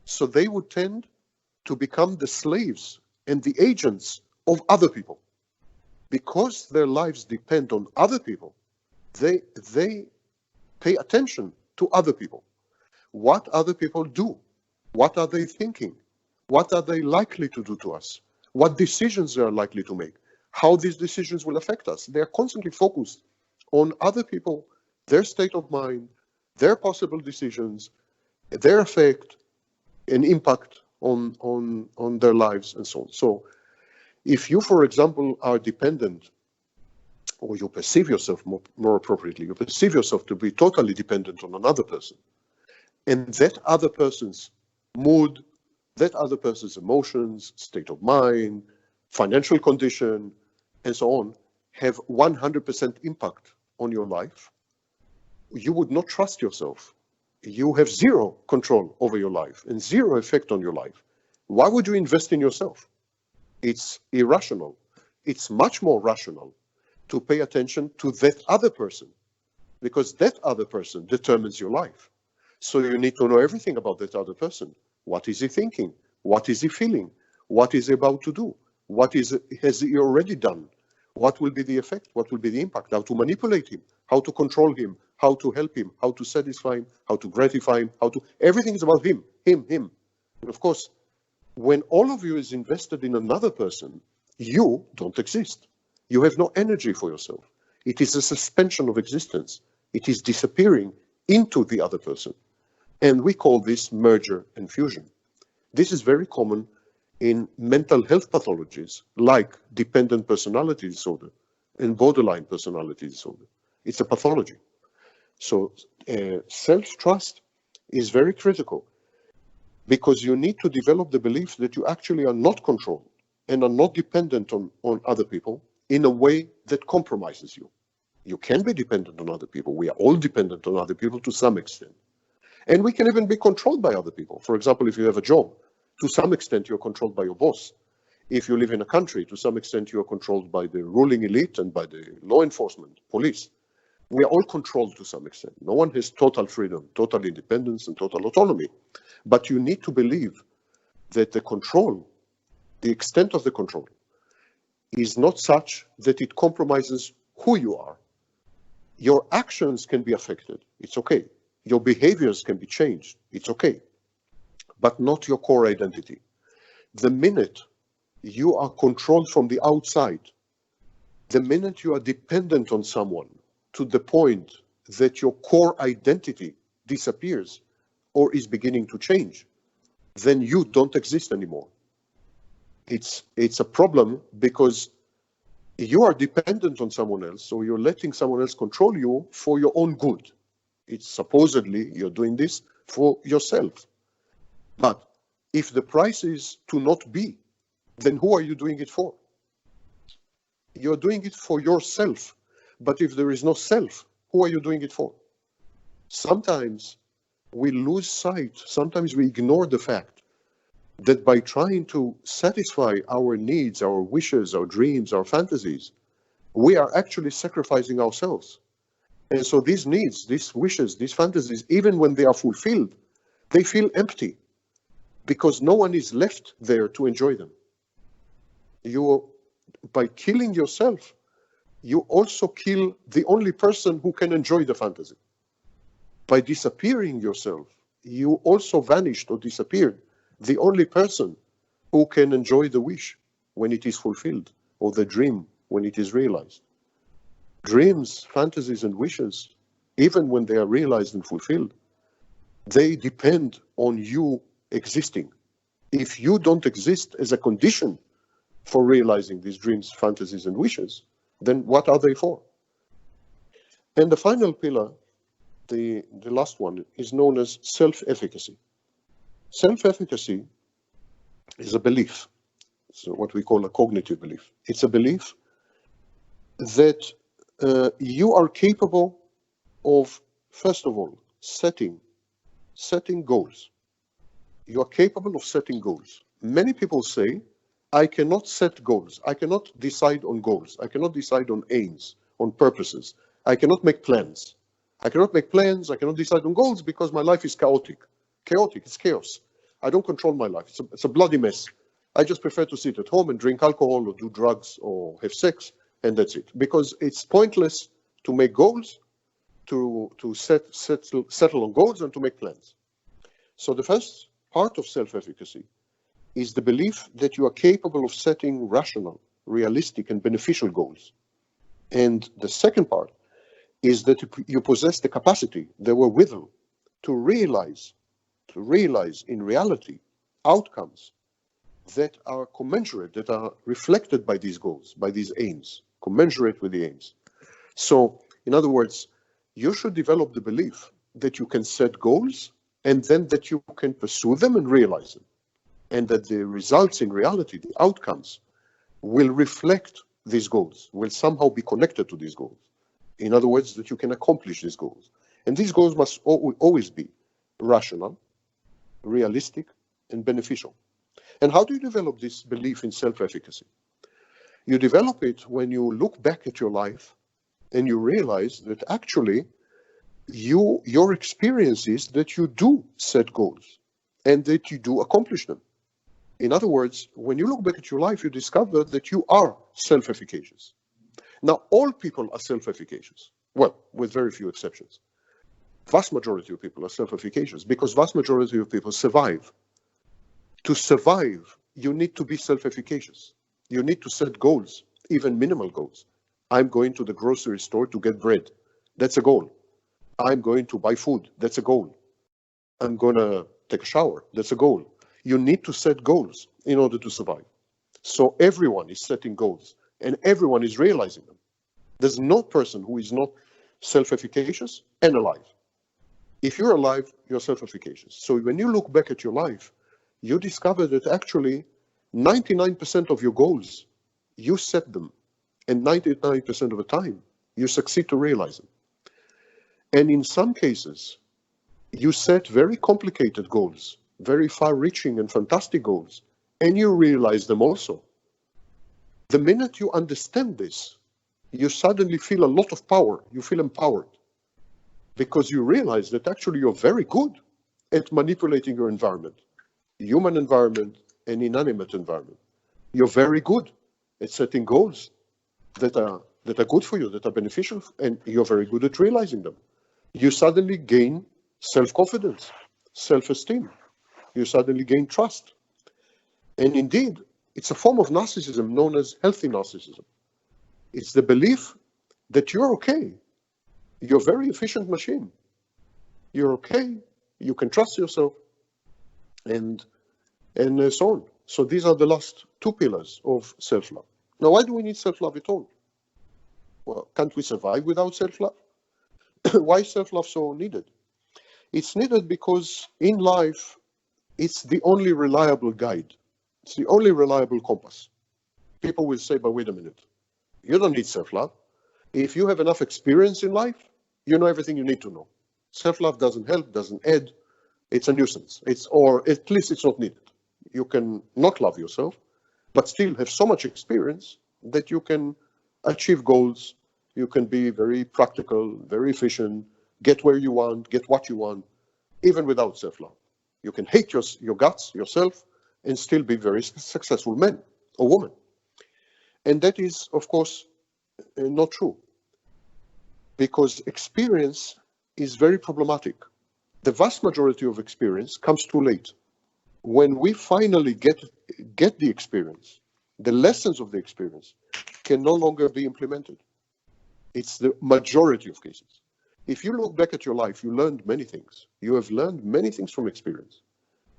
So they would tend to become the slaves and the agents of other people. Because their lives depend on other people, they pay attention to other people. What other people do? What are they thinking? What are they likely to do to us? What decisions they are likely to make? How these decisions will affect us? They are constantly focused on other people, their state of mind, their possible decisions, their effect and impact on their lives and so on. So if you, for example, are dependent, or you perceive yourself more appropriately, you perceive yourself to be totally dependent on another person, and that other person's mood, that other person's emotions, state of mind, financial condition, and so on, have 100% impact on your life, you would not trust yourself. You have zero control over your life and zero effect on your life. Why would you invest in yourself? It's irrational. It's much more rational to pay attention to that other person, because that other person determines your life. So you need to know everything about that other person. What is he thinking? What is he feeling? What is he about to do? Has he already done? What will be the effect? What will be the impact? How to manipulate him? How to control him? How to help him? How to satisfy him? How to gratify him? Everything is about him. And of course, when all of you is invested in another person, you don't exist. You have no energy for yourself. It is a suspension of existence. It is disappearing into the other person. And we call this merger and fusion. This is very common in mental health pathologies like dependent personality disorder and borderline personality disorder. It's a pathology. So self-trust is very critical, because you need to develop the belief that you actually are not controlled and are not dependent on other people in a way that compromises you. You can be dependent on other people. We are all dependent on other people to some extent. And we can even be controlled by other people. For example, if you have a job, to some extent you're controlled by your boss. If you live in a country, to some extent you're controlled by the ruling elite and by the law enforcement, police. We are all controlled to some extent. No one has total freedom, total independence, and total autonomy. But you need to believe that the control, the extent of the control, is not such that it compromises who you are. Your actions can be affected. It's okay. Your behaviors can be changed. It's okay. But not your core identity. The minute you are controlled from the outside, the minute you are dependent on someone to the point that your core identity disappears or is beginning to change, then you don't exist anymore. It's a problem because you are dependent on someone else, so you're letting someone else control you for your own good. It's supposedly you're doing this for yourself. But if the price is to not be, then who are you doing it for? You're doing it for yourself. But if there is no self, who are you doing it for? Sometimes we lose sight, sometimes we ignore the fact that by trying to satisfy our needs, our wishes, our dreams, our fantasies, we are actually sacrificing ourselves. And so these needs, these wishes, these fantasies, even when they are fulfilled, they feel empty because no one is left there to enjoy them. By killing yourself, you also kill the only person who can enjoy the fantasy. By disappearing yourself, you also vanished or disappeared the only person who can enjoy the wish when it is fulfilled, or the dream when it is realized. Dreams, fantasies, and wishes, even when they are realized and fulfilled, they depend on you existing. If you don't exist as a condition for realizing these dreams, fantasies, and wishes, then what are they for? And the final pillar, the last one, is known as self-efficacy. Self-efficacy is a belief, so what we call a cognitive belief. It's a belief that you are capable of, first of all, setting goals. You are capable of setting goals. Many people say, I cannot set goals. I cannot decide on goals. I cannot decide on aims, on purposes. I cannot make plans. I cannot make plans. I cannot decide on goals because my life is chaotic. Chaotic, it's chaos. I don't control my life. It's a bloody mess. I just prefer to sit at home and drink alcohol or do drugs or have sex, and that's it. Because it's pointless to make goals, to settle on goals, and to make plans. So the first part of self-efficacy is the belief that you are capable of setting rational, realistic, and beneficial goals. And the second part is that you possess the capacity, the wherewithal, to realize in reality outcomes that are commensurate, that are reflected by these goals, by these aims, commensurate with the aims. So, in other words, you should develop the belief that you can set goals and then that you can pursue them and realize them. And that the results in reality, the outcomes, will reflect these goals, will somehow be connected to these goals. In other words, that you can accomplish these goals. And these goals must always be rational, realistic, and beneficial. And how do you develop this belief in self-efficacy? You develop it when you look back at your life and you realize that actually your experience is that you do set goals and that you do accomplish them. In other words, when you look back at your life, you discover that you are self-efficacious. Now, all people are self-efficacious. Well, with very few exceptions. Vast majority of people are self-efficacious because vast majority of people survive. To survive, you need to be self-efficacious. You need to set goals, even minimal goals. I'm going to the grocery store to get bread. That's a goal. I'm going to buy food. That's a goal. I'm going to take a shower. That's a goal. You need to set goals in order to survive. So everyone is setting goals and everyone is realizing them. There's no person who is not self-efficacious and alive. If you're alive, you're self-efficacious. So when you look back at your life, you discover that actually 99% of your goals, you set them. And 99% of the time, you succeed to realize them. And in some cases, you set very complicated goals, very far-reaching and fantastic goals, and you realize them also. The minute you understand this, you suddenly feel a lot of power. You feel empowered because you realize that actually you're very good at manipulating your environment, human environment and inanimate environment. You're very good at setting goals that are good for you, that are beneficial, and you're very good at realizing them. You suddenly gain self-confidence, self-esteem. You suddenly gain trust. And indeed, it's a form of narcissism known as healthy narcissism. It's the belief that you're okay. You're a very efficient machine. You're okay. You can trust yourself, and so on. So these are the last two pillars of self-love. Now, why do we need self-love at all? Well, can't we survive without self-love? Why is self-love so needed? It's needed because in life, it's the only reliable guide. It's the only reliable compass. People will say, but wait a minute, you don't need self-love. If you have enough experience in life, you know everything you need to know. Self-love doesn't help, doesn't add. It's a nuisance. Or at least it's not needed. You can not love yourself, but still have so much experience that you can achieve goals. You can be very practical, very efficient, get where you want, get what you want, even without self-love. You can hate your guts, yourself, and still be very successful man or woman. And that is, of course, not true, because experience is very problematic. The vast majority of experience comes too late. When we finally get the experience, the lessons of the experience can no longer be implemented. It's the majority of cases. If you look back at your life, you learned many things. You have learned many things from experience.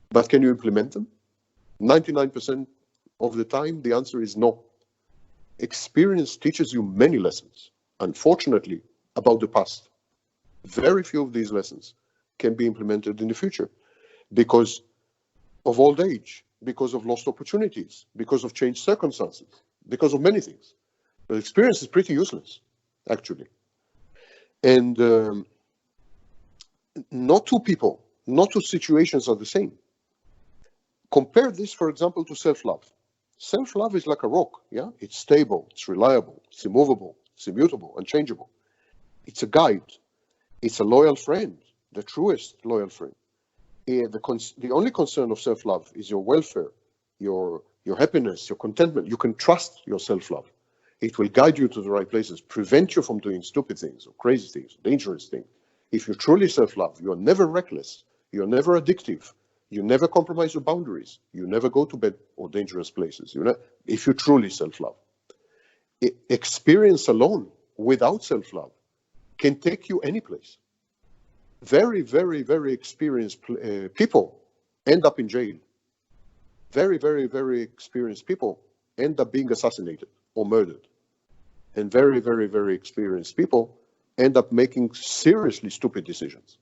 But can you implement them? 99% of the time, the answer is no. Experience teaches you many lessons, unfortunately, about the past. Very few of these lessons can be implemented in the future because of old age, because of lost opportunities, because of changed circumstances, because of many things. But experience is pretty useless, actually. And not two people, not two situations are the same. Compare this, for example, to self-love. Self-love is like a rock, yeah? It's stable, it's reliable, it's immovable, it's immutable, unchangeable. It's a guide. It's a loyal friend, the truest loyal friend. The only concern of self-love is your welfare, your happiness, your contentment. You can trust your self-love. It will guide you to the right places, prevent you from doing stupid things or crazy things, dangerous things. If you truly self-love, you are never reckless, you're never addictive, you never compromise your boundaries, you never go to bed or dangerous places. If you truly self-love. Experience alone, without self-love, can take you any place. Very, very, very experienced people end up in jail. Very, very, very experienced people end up being assassinated or murdered. And very, very, very experienced people end up making seriously stupid decisions,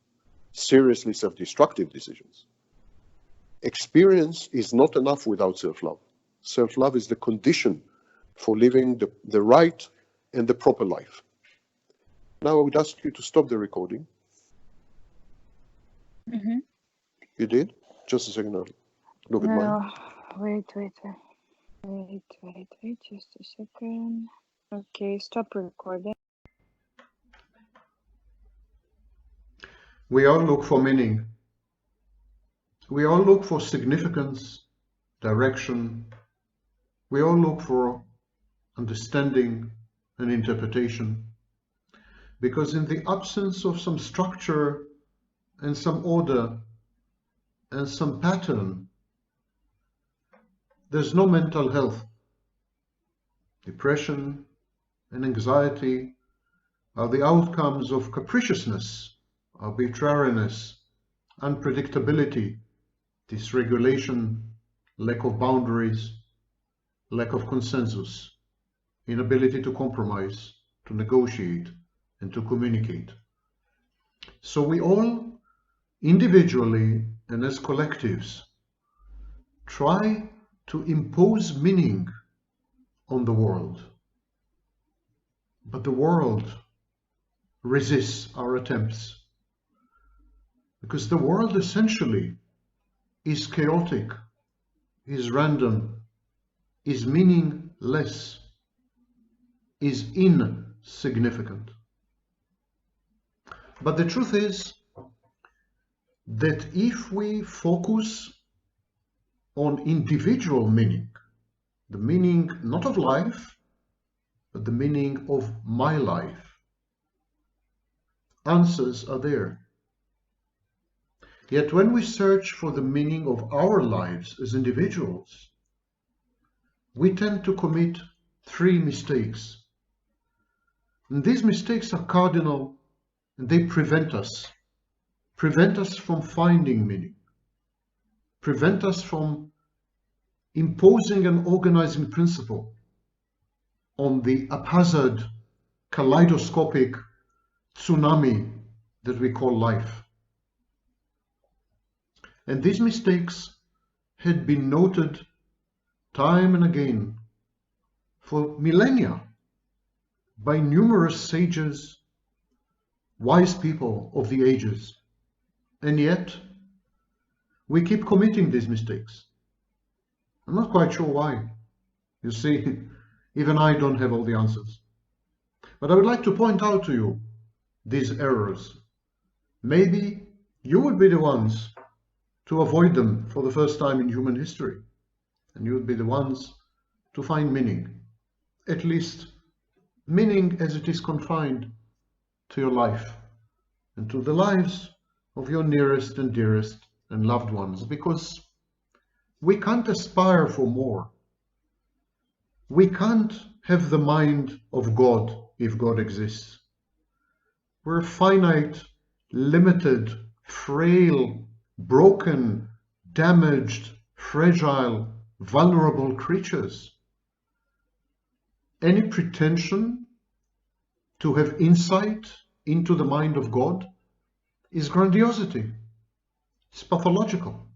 seriously self-destructive decisions. Experience is not enough without self-love. Self-love is the condition for living the right and the proper life. Now I would ask you to stop the recording. Mm-hmm. You did? Just a second. Look at mine. No, wait, just a second. Okay, stop recording. We all look for meaning. We all look for significance, direction. We all look for understanding and interpretation. Because in the absence of some structure and some order and some pattern, there's no mental health. Depression and anxiety are the outcomes of capriciousness, arbitrariness, unpredictability, dysregulation, lack of boundaries, lack of consensus, inability to compromise, to negotiate, and to communicate. So we all, individually and as collectives, try to impose meaning on the world. But the world resists our attempts. Because the world essentially is chaotic, is random, is meaningless, is insignificant. But the truth is that if we focus on individual meaning, the meaning not of life, but the meaning of my life, answers are there. Yet when we search for the meaning of our lives as individuals, we tend to commit three mistakes. And these mistakes are cardinal, and they prevent us from finding meaning, prevent us from imposing an organizing principle on the haphazard, kaleidoscopic tsunami that we call life. And these mistakes had been noted time and again for millennia by numerous sages, wise people of the ages. And yet, we keep committing these mistakes. I'm not quite sure why. You see, even I don't have all the answers. But I would like to point out to you these errors. Maybe you would be the ones to avoid them for the first time in human history. And you would be the ones to find meaning. At least meaning as it is confined to your life and to the lives of your nearest and dearest and loved ones. Because we can't aspire for more. We can't have the mind of God if God exists. We're finite, limited, frail, broken, damaged, fragile, vulnerable creatures. Any pretension to have insight into the mind of God is grandiosity. It's pathological.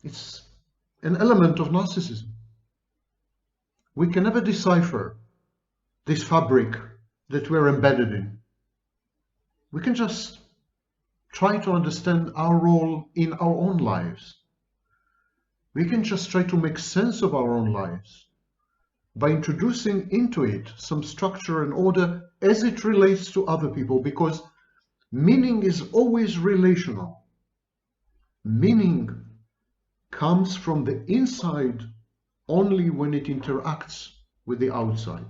It's an element of narcissism. We can never decipher this fabric that we're embedded in. We can just try to understand our role in our own lives. We can just try to make sense of our own lives by introducing into it some structure and order as it relates to other people, because meaning is always relational. Meaning comes from the inside only when it interacts with the outside.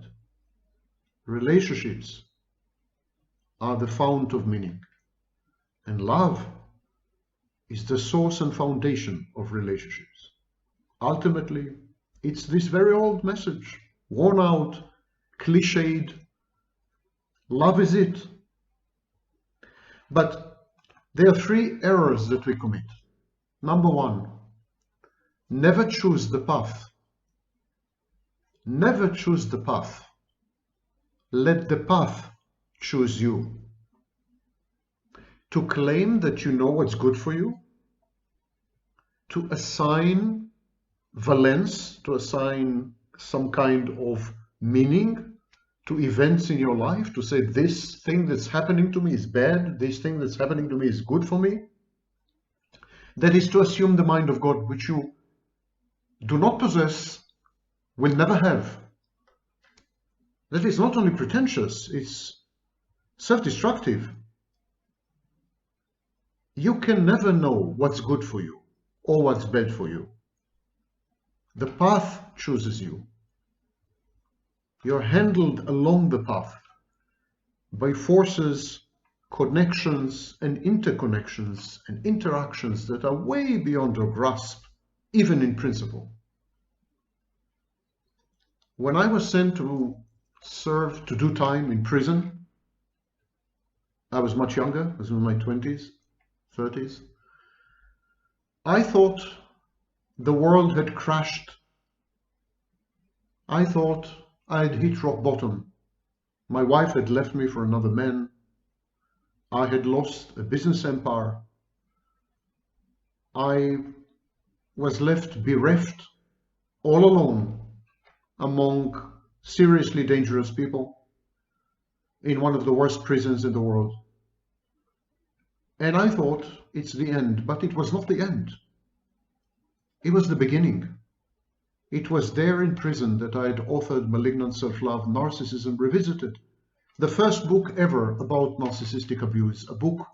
Relationships are the fount of meaning, and love is the source and foundation of relationships. Ultimately, it's this very old message, worn out, cliched. Love is it. But there are three errors that we commit. Number one, never choose the path. Never choose the path. Let the path choose you. To claim that you know what's good for you, to assign valence, to assign some kind of meaning to events in your life, to say this thing that's happening to me is bad, this thing that's happening to me is good for me. That is to assume the mind of God, which you do not possess, will never have. That is not only pretentious, it's self-destructive. You can never know what's good for you or what's bad for you. The path chooses you. You're handled along the path by forces, connections, and interconnections and interactions that are way beyond your grasp, even in principle. When I was sent to do time in prison, I was much younger, I was in my 20s, 30s. I thought the world had crashed. I thought I had hit rock bottom. My wife had left me for another man. I had lost a business empire. I was left bereft, all alone, among seriously dangerous people in one of the worst prisons in the world. And I thought it's the end, but it was not the end. It was the beginning. It was there in prison that I had authored Malignant Self-Love, Narcissism Revisited, the first book ever about narcissistic abuse, a book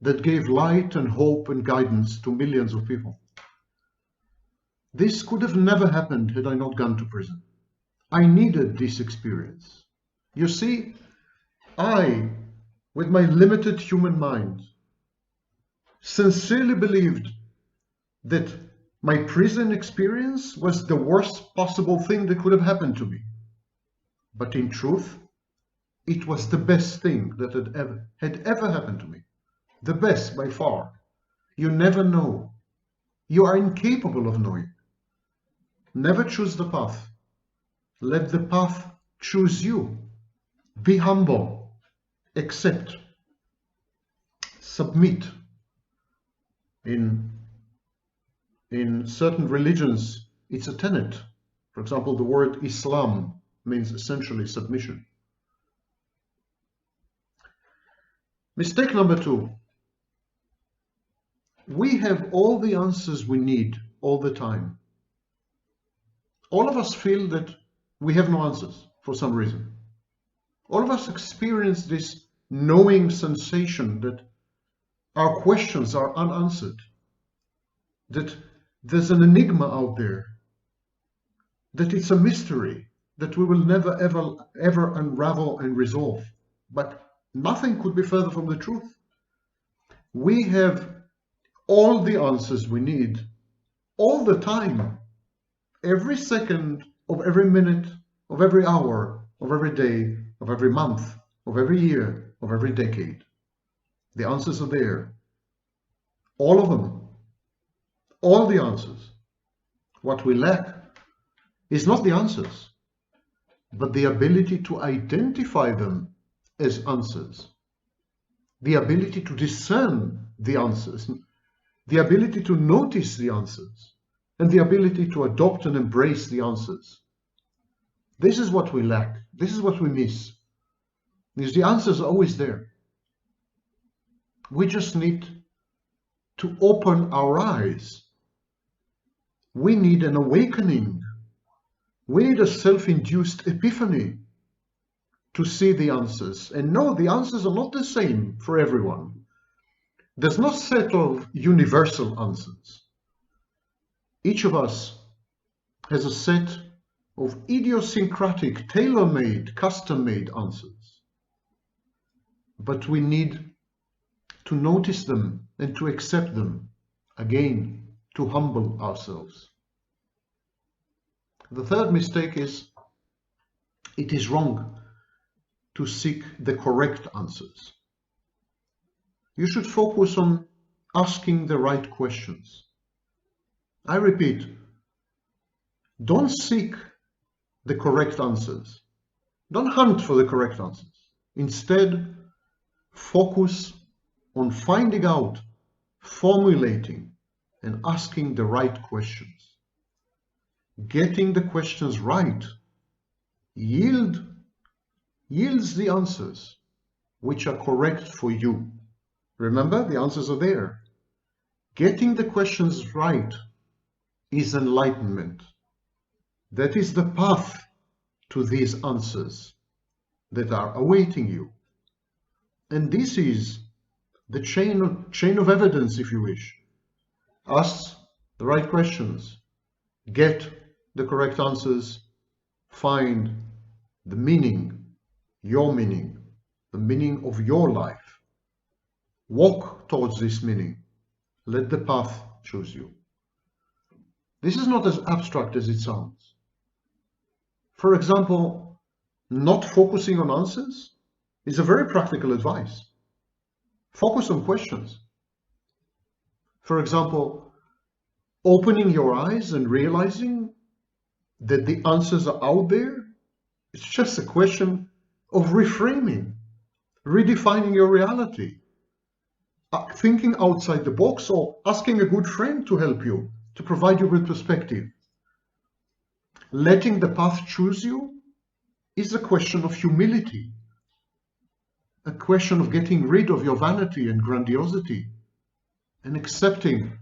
that gave light and hope and guidance to millions of people. This could have never happened had I not gone to prison. I needed this experience. You see, I, with my limited human mind, sincerely believed that My prison experience was the worst possible thing that could have happened to me. But in truth, it was the best thing that had ever happened to me. The best by far. You never know. You are incapable of knowing. Never choose the path. Let the path choose you. Be humble. Accept. Submit. In certain religions, it's a tenet. For example, the word Islam means essentially submission. Mistake number 2. We have all the answers we need all the time. All of us feel that we have no answers for some reason. All of us experience this knowing sensation that our questions are unanswered, that there's an enigma out there, that it's a mystery that we will never ever unravel and resolve. But nothing could be further from the truth. We have all the answers we need all the time, every second of every minute, of every hour, of every day, of every month, of every year, of every decade. The answers are there. All of them. All the answers. What we lack is not the answers, but the ability to identify them as answers. The ability to discern the answers. The ability to notice the answers. And the ability to adopt and embrace the answers. This is what we lack. This is what we miss. Because the answers are always there. We just need to open our eyes. We need an awakening. We need a self-induced epiphany to see the answers. And no, the answers are not the same for everyone. There's no set of universal answers. Each of us has a set of idiosyncratic, tailor-made, custom-made answers. But we need to notice them and to accept them, again, to humble ourselves. The third mistake is, it is wrong to seek the correct answers. You should focus on asking the right questions. I repeat, don't seek the correct answers. Don't hunt for the correct answers. Instead, focus on finding out, formulating, and asking the right questions. Getting the questions right yields the answers which are correct for you. Remember, the answers are there. Getting the questions right is enlightenment. That is the path to these answers that are awaiting you. And this is the chain of evidence, if you wish. Ask the right questions, get the correct answers, find the meaning, your meaning, the meaning of your life. Walk towards this meaning. Let the path choose you. This is not as abstract as it sounds. For example, not focusing on answers is a very practical advice. Focus on questions. For example, opening your eyes and realizing that the answers are out there. It's just a question of reframing, redefining your reality, thinking outside the box, or asking a good friend to help you, to provide you with perspective. Letting the path choose you is a question of humility, a question of getting rid of your vanity and grandiosity, and accepting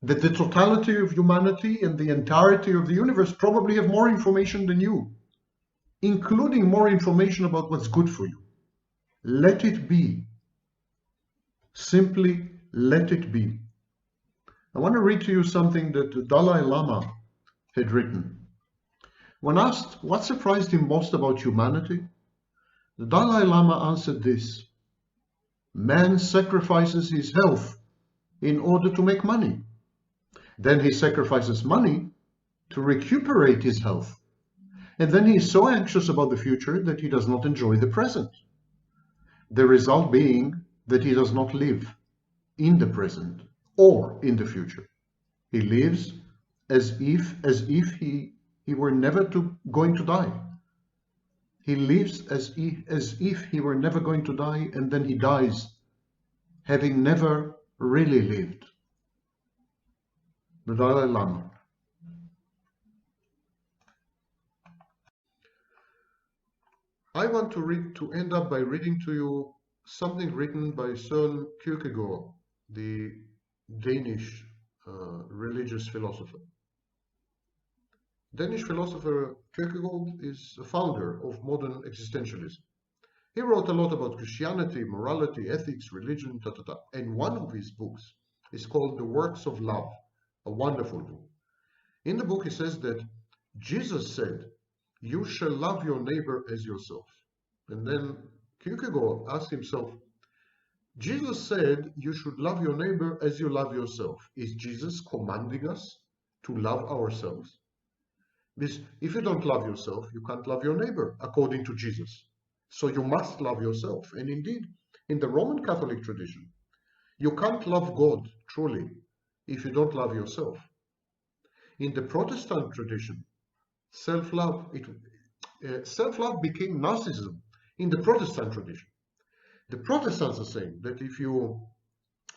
that the totality of humanity and the entirety of the universe probably have more information than you, including more information about what's good for you. Let it be. Simply let it be. I want to read to you something that the Dalai Lama had written. When asked what surprised him most about humanity, the Dalai Lama answered this: man sacrifices his health in order to make money. Then he sacrifices money to recuperate his health. And then he is so anxious about the future that he does not enjoy the present. The result being that he does not live in the present or in the future. He lives as if he were never going to die. He lives as if he were never going to die, and then he dies, having never really lived. The Dalai Lama. I want to end up by reading to you something written by Søren Kierkegaard, the Danish religious philosopher. Danish philosopher Kierkegaard is a founder of modern existentialism. He wrote a lot about Christianity, morality, ethics, religion, and one of his books is called The Works of Love, a wonderful book. In the book he says that Jesus said, "You shall love your neighbor as yourself." And then Kierkegaard asked himself, Jesus said you should love your neighbor as you love yourself. Is Jesus commanding us to love ourselves? Because if you don't love yourself, you can't love your neighbor, according to Jesus. So you must love yourself. And indeed, in the Roman Catholic tradition, you can't love God truly if you don't love yourself. In the Protestant tradition, self-love became narcissism in the Protestant tradition. The Protestants are saying that if you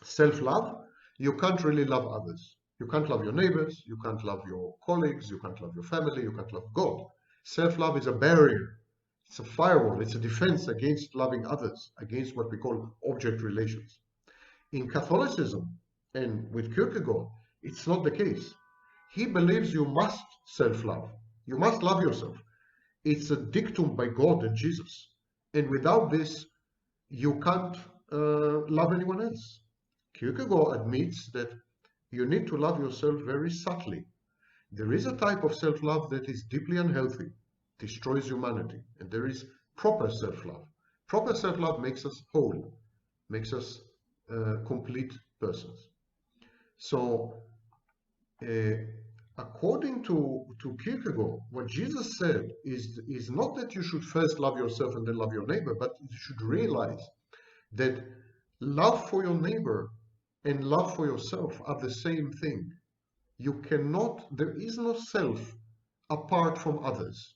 self-love, you can't really love others. You can't love your neighbors, you can't love your colleagues, you can't love your family, you can't love God. Self-love is a barrier, it's a firewall, it's a defense against loving others, against what we call object relations. In Catholicism, and with Kierkegaard, it's not the case. He believes you must self-love. You must love yourself. It's a dictum by God and Jesus. And without this, you can't love anyone else. Kierkegaard admits that you need to love yourself very subtly. There is a type of self-love that is deeply unhealthy, destroys humanity, and there is proper self-love. Proper self-love makes us whole, makes us complete persons. So, according to Kierkegaard, what Jesus said is not that you should first love yourself and then love your neighbor, but you should realize that love for your neighbor and love for yourself are the same thing. You cannot, there is no self apart from others.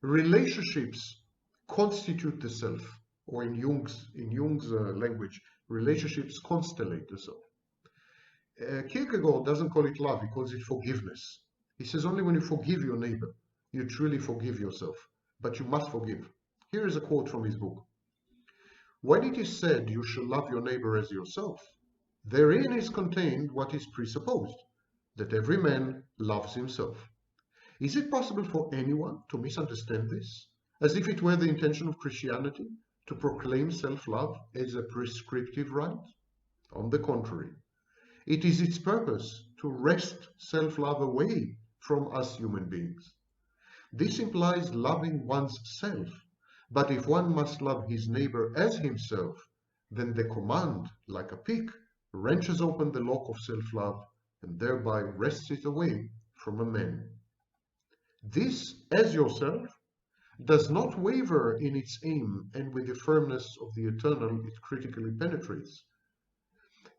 Relationships constitute the self, or in Jung's language, relationships constellate the self. Kierkegaard doesn't call it love, he calls it forgiveness. He says only when you forgive your neighbor, you truly forgive yourself, but you must forgive. Here is a quote from his book. When it is said you shall love your neighbor as yourself, therein is contained what is presupposed, that every man loves himself. Is it possible for anyone to misunderstand this, as if it were the intention of Christianity to proclaim self-love as a prescriptive right? On the contrary, it is its purpose to wrest self-love away from us human beings. This implies loving one's self, but if one must love his neighbor as himself, then the command, like a pick, wrenches open the lock of self-love and thereby wrests it away from a man. This, as yourself, does not waver in its aim, and with the firmness of the eternal it critically penetrates.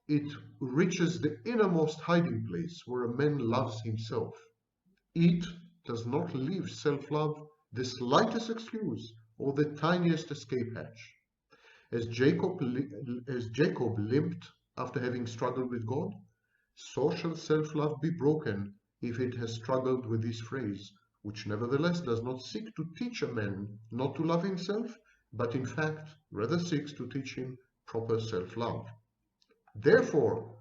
It reaches the innermost hiding place where a man loves himself. It does not leave self-love the slightest excuse or the tiniest escape hatch. As Jacob limped after having struggled with God, so shall self-love be broken if it has struggled with this phrase, which nevertheless does not seek to teach a man not to love himself, but in fact rather seeks to teach him proper self-love. Therefore,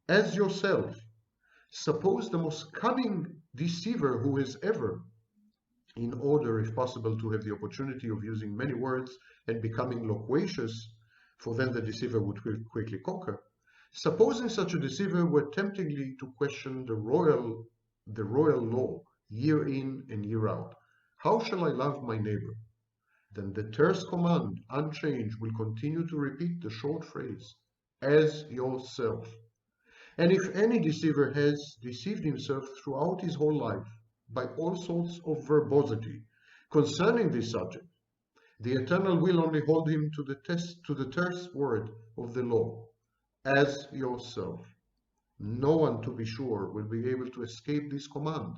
as yourself, suppose the most cunning deceiver who has ever, in order, if possible, to have the opportunity of using many words and becoming loquacious, for then the deceiver would quickly conquer. Supposing such a deceiver were temptingly to question the royal law year in and year out, how shall I love my neighbor? Then the terse command, unchanged, will continue to repeat the short phrase, as yourself. And if any deceiver has deceived himself throughout his whole life by all sorts of verbosity concerning this subject, the Eternal will only hold him to the terse word of the law, as yourself. No one, to be sure, will be able to escape this command.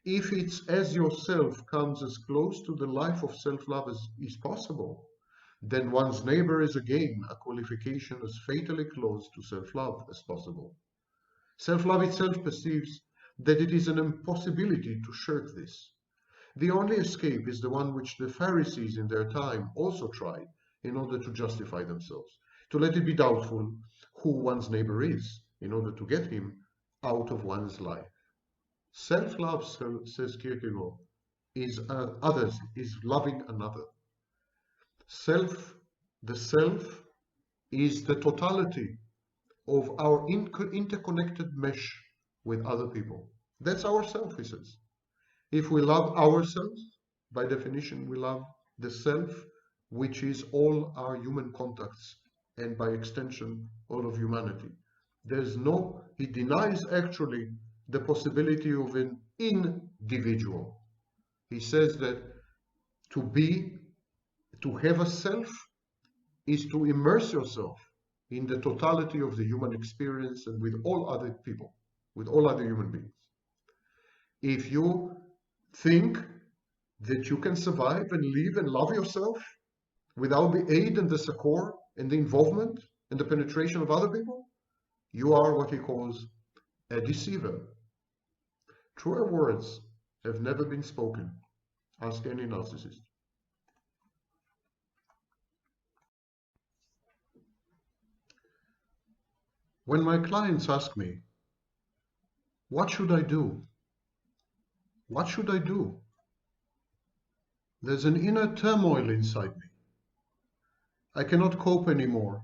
If it's as yourself comes as close to the life of self-love as is possible, then one's neighbor is again a qualification as fatally close to self-love as possible. Self-love itself perceives that it is an impossibility to shirk this. The only escape is the one which the Pharisees in their time also tried in order to justify themselves, to let it be doubtful who one's neighbor is, in order to get him out of one's life. Self-love, says Kierkegaard, is loving another. The self is the totality of our interconnected mesh with other people. That's our self, he says. If we love ourselves, by definition, we love the self, which is all our human contacts, and by extension, all of humanity. He denies actually the possibility of an individual. He says that to have a self is to immerse yourself in the totality of the human experience and with all other people, with all other human beings. If you think that you can survive and live and love yourself without the aid and the succor and the involvement and the penetration of other people, you are what he calls a deceiver. Truer words have never been spoken. Ask any narcissist. When my clients ask me, what should I do? What should I do? There's an inner turmoil inside me. I cannot cope anymore.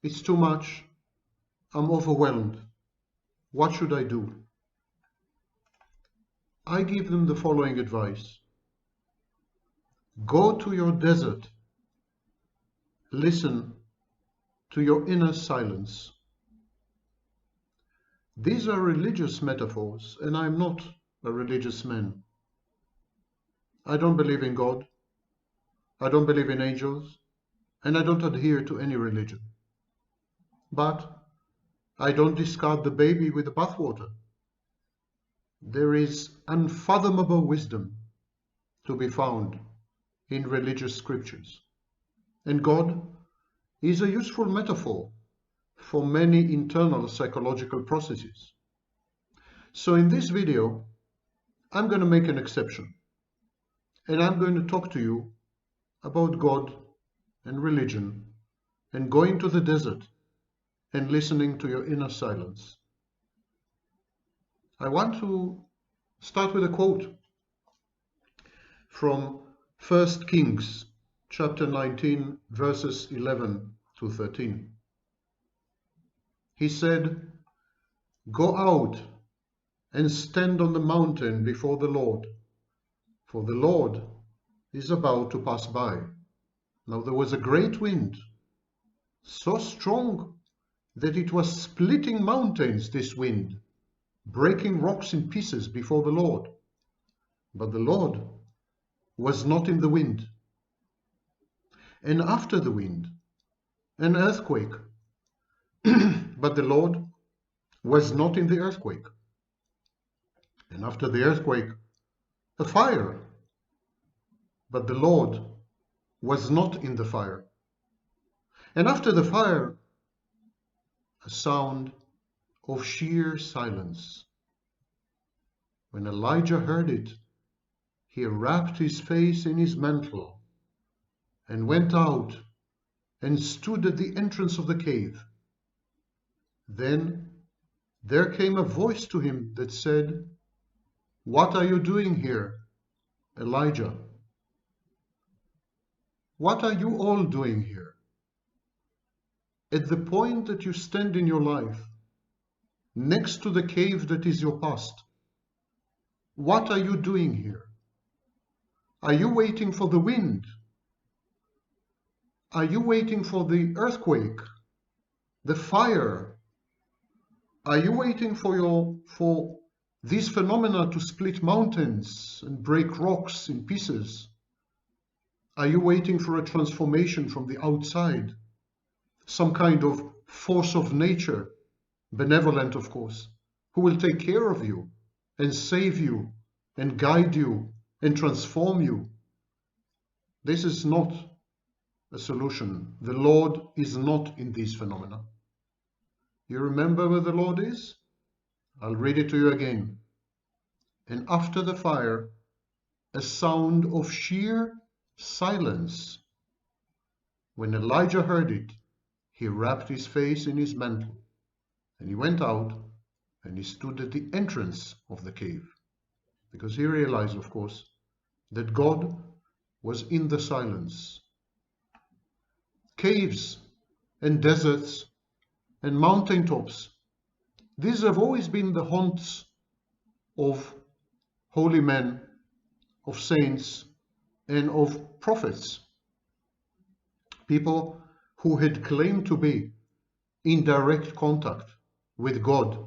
It's too much. I'm overwhelmed. What should I do? I give them the following advice. Go to your desert. Listen to your inner silence. These are religious metaphors, and I am not a religious man. I don't believe in God. I don't believe in angels, and I don't adhere to any religion. But I don't discard the baby with the bathwater. There is unfathomable wisdom to be found in religious scriptures, and God is a useful metaphor for many internal psychological processes. So in this video, I'm going to make an exception, and I'm going to talk to you about God and religion and going to the desert and listening to your inner silence. I want to start with a quote from 1 Kings chapter 19 verses 11 to 13. He said, "Go out and stand on the mountain before the Lord, for the Lord is about to pass by." Now there was a great wind, so strong that it was splitting mountains, this wind, breaking rocks in pieces before the Lord. But the Lord was not in the wind. And after the wind, an earthquake. But the Lord was not in the earthquake. And after the earthquake, a fire. But the Lord was not in the fire. And after the fire, a sound of sheer silence. When Elijah heard it, he wrapped his face in his mantle and went out and stood at the entrance of the cave. Then there came a voice to him that said, "What are you doing here, Elijah? What are you all doing here? At the point that you stand in your life, next to the cave that is your past, what are you doing here? Are you waiting for the wind? Are you waiting for the earthquake, the fire, Are you waiting for these phenomena to split mountains and break rocks in pieces? Are you waiting for a transformation from the outside? Some kind of force of nature, benevolent of course, who will take care of you and save you and guide you and transform you? This is not a solution. The Lord is not in these phenomena. You remember where the Lord is? I'll read it to you again. And after the fire, a sound of sheer silence. When Elijah heard it, he wrapped his face in his mantle, and he went out and he stood at the entrance of the cave, because he realized, of course, that God was in the silence. Caves and deserts and mountaintops, these have always been the haunts of holy men, of saints, and of prophets. People who had claimed to be in direct contact with God,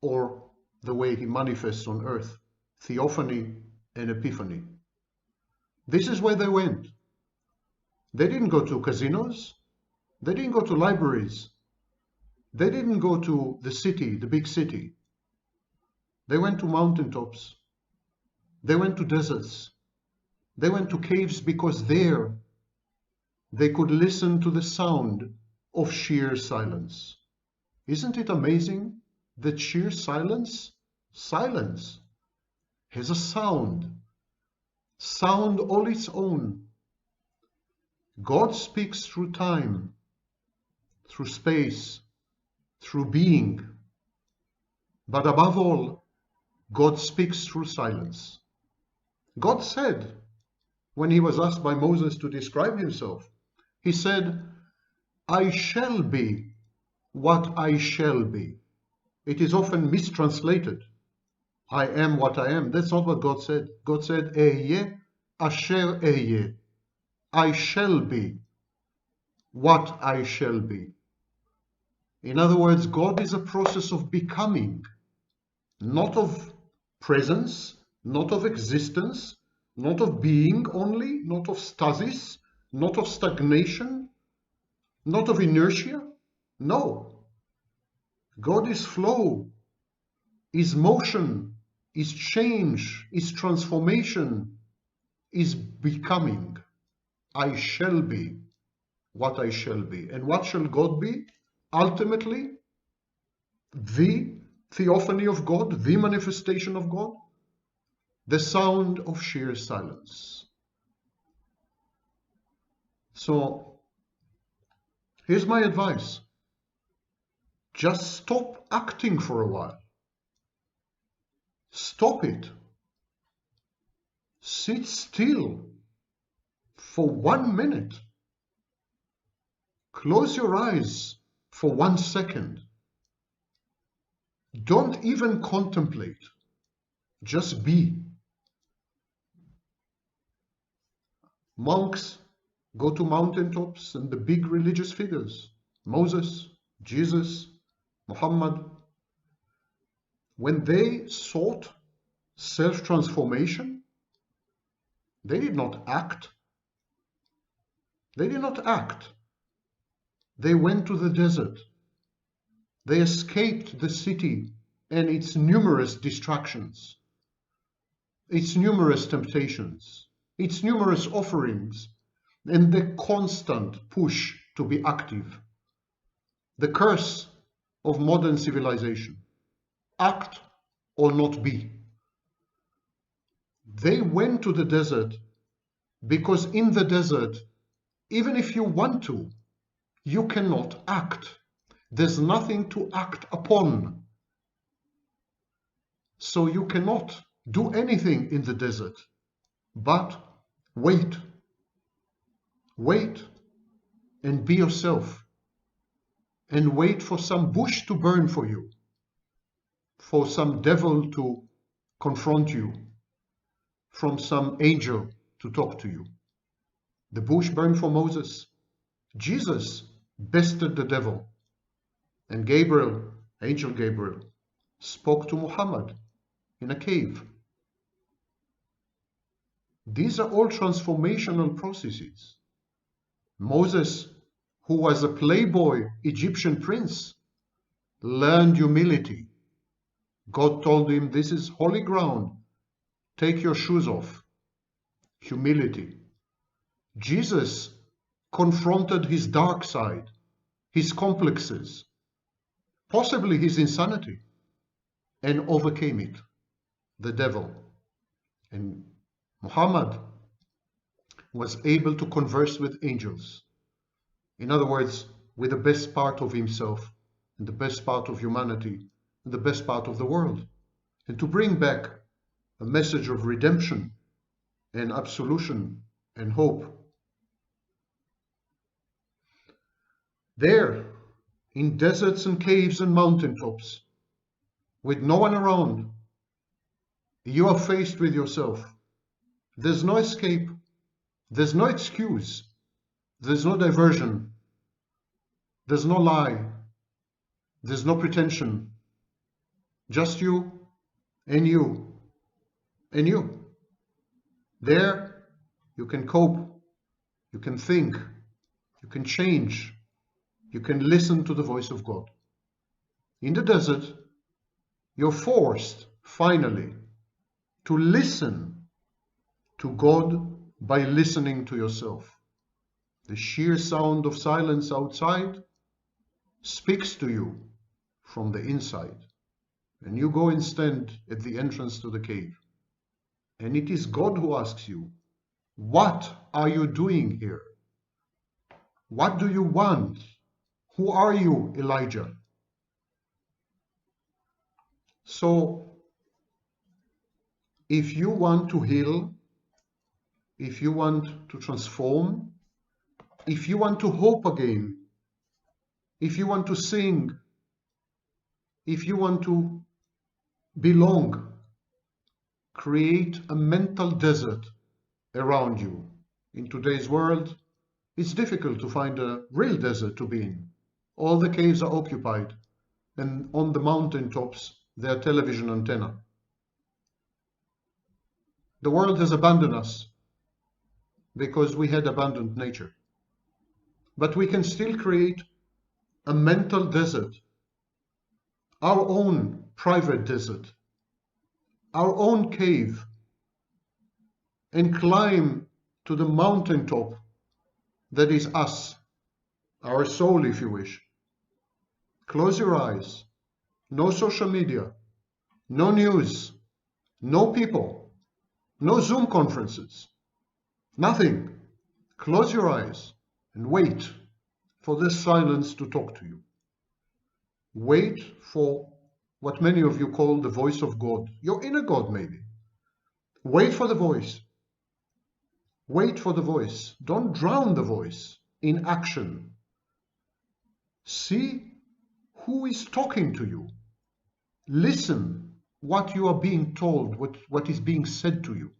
or the way he manifests on earth, theophany and epiphany. This is where they went. They didn't go to casinos. They didn't go to libraries. They didn't go to the city, the big city. They went to mountaintops. They went to deserts. They went to caves because there they could listen to the sound of sheer silence. Isn't it amazing that sheer silence has a sound all its own. God speaks through time, through space, through being, but above all, God speaks through silence. God said, when he was asked by Moses to describe himself, he said, I shall be what I shall be. It is often mistranslated. I am what I am. That's not what God said. God said, Ehyeh asher ehyeh. I shall be what I shall be. In other words, God is a process of becoming, not of presence, not of existence, not of being only, not of stasis, not of stagnation, not of inertia. No. God is flow, is motion, is change, is transformation, is becoming. I shall be what I shall be. And what shall God be? Ultimately, the theophany of God, the manifestation of God, the sound of sheer silence. So, here's my advice. Just stop acting for a while. Stop it. Sit still for 1 minute. Close your eyes for 1 second. Don't even contemplate. Just be. Monks go to mountaintops and the big religious figures, Moses, Jesus, Muhammad, when they sought self-transformation, they did not act. They did not act. They went to the desert. They escaped the city and its numerous distractions, its numerous temptations, its numerous offerings, and the constant push to be active. The curse of modern civilization. Act or not be. They went to the desert because in the desert, even if you want to, you cannot act. There's nothing to act upon. So you cannot do anything in the desert, but wait. Wait and be yourself. And wait for some bush to burn for you, for some devil to confront you, from some angel to talk to you. The bush burned for Moses. Jesus bested the devil, and Gabriel Angel Gabriel spoke to Muhammad in a cave. These are all transformational processes. Moses, who was a playboy Egyptian prince, learned humility. God told him, this is holy ground. Take your shoes off. Humility. Jesus confronted his dark side, his complexes, possibly his insanity, and overcame it, the devil. And Muhammad was able to converse with angels. In other words, with the best part of himself, and the best part of humanity, and the best part of the world, and to bring back a message of redemption and absolution and hope. There, in deserts and caves and mountaintops, with no one around, you are faced with yourself. There's no escape. There's no excuse. There's no diversion. There's no lie. There's no pretension. Just you and you and you. There, you can cope. You can think. You can change. You can listen to the voice of God. In the desert, you're forced, finally, to listen to God by listening to yourself. The sheer sound of silence outside speaks to you from the inside. And you go and stand at the entrance to the cave. And it is God who asks you, what are you doing here? What do you want? Who are you, Elijah? So, if you want to heal, if you want to transform, if you want to hope again, if you want to sing, if you want to belong, create a mental desert around you. In today's world, it's difficult to find a real desert to be in. All the caves are occupied, and on the mountaintops, there are television antennas. The world has abandoned us because we had abandoned nature. But we can still create a mental desert, our own private desert, our own cave, and climb to the mountaintop that is us, our soul, if you wish. Close your eyes. No social media, no news, no people, no Zoom conferences, nothing. Close your eyes and wait for this silence to talk to you. Wait for what many of you call the voice of God, your inner God maybe. Wait for the voice. Wait for the voice. Don't drown the voice in action. See who is talking to you. Listen what you are being told, what is being said to you.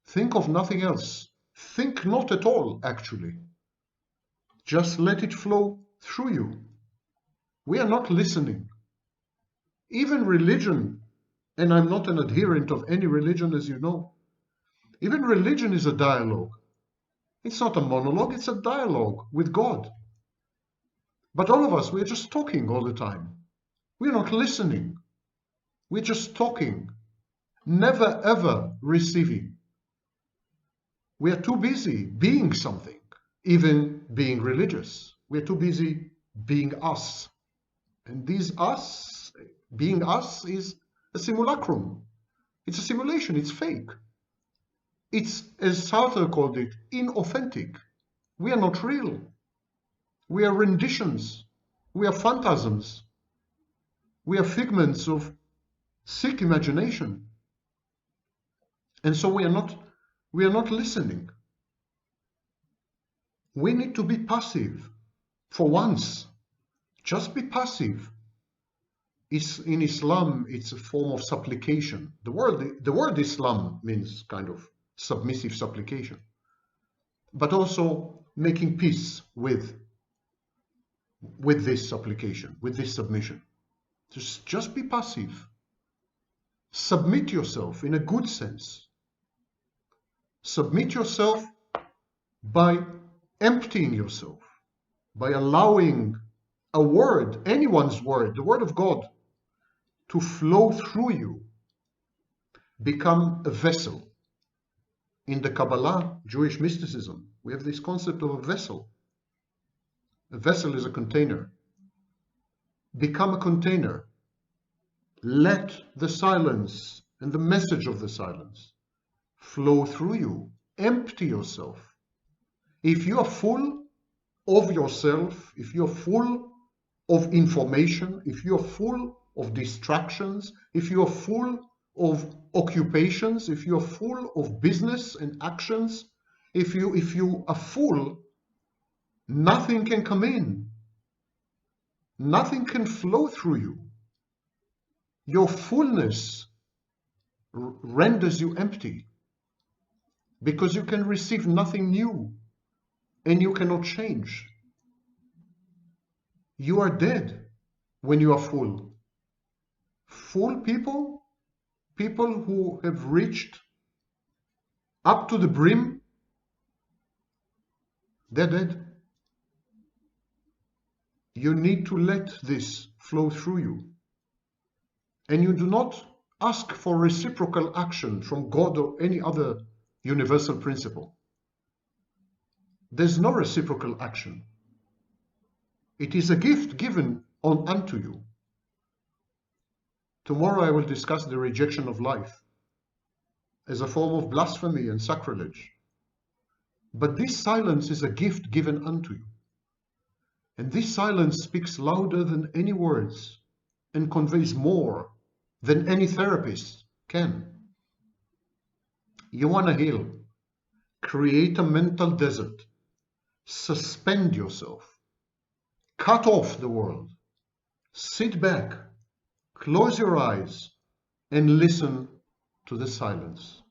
Think of nothing else. Think not at all, actually. Just let it flow through you. We are not listening. Even religion, and I'm not an adherent of any religion, as you know, even religion is a dialogue. It's not a monologue, it's a dialogue with God. But all of us, we're just talking all the time. We're not listening. We're just talking, never ever receiving. We are too busy being something, even being religious. We're too busy being us. And being us is a simulacrum. It's a simulation, it's fake. It's, as Sartre called it, inauthentic. We are not real. We are renditions. We are phantasms. We are figments of sick imagination. And so we are not listening. We need to be passive for once. Just be passive. In Islam, it's a form of supplication. The word Islam means kind of submissive supplication, but also making peace with. with this application, with this submission. Just be passive. Submit yourself in a good sense. Submit yourself by emptying yourself, by allowing a word, anyone's word, the word of God, to flow through you. Become a vessel. In the Kabbalah, Jewish mysticism, we have this concept of a vessel. A vessel is a container. Become a container. Let the silence and the message of the silence flow through you. Empty yourself. If you are full of yourself, if you're full of information, if you're full of distractions, if you're full of occupations, if you're full of business and actions, if you are full, nothing can come in. Nothing can flow through you. Your fullness renders you empty because you can receive nothing new and you cannot change. You are dead when you are full. Full people, people who have reached up to the brim, they're dead. You need to let this flow through you. And you do not ask for reciprocal action from God or any other universal principle. There's no reciprocal action. It is a gift given unto you. Tomorrow I will discuss the rejection of life as a form of blasphemy and sacrilege. But this silence is a gift given unto you. And this silence speaks louder than any words and conveys more than any therapist can. You want to heal? Create a mental desert. Suspend yourself. Cut off the world. Sit back. Close your eyes and listen to the silence.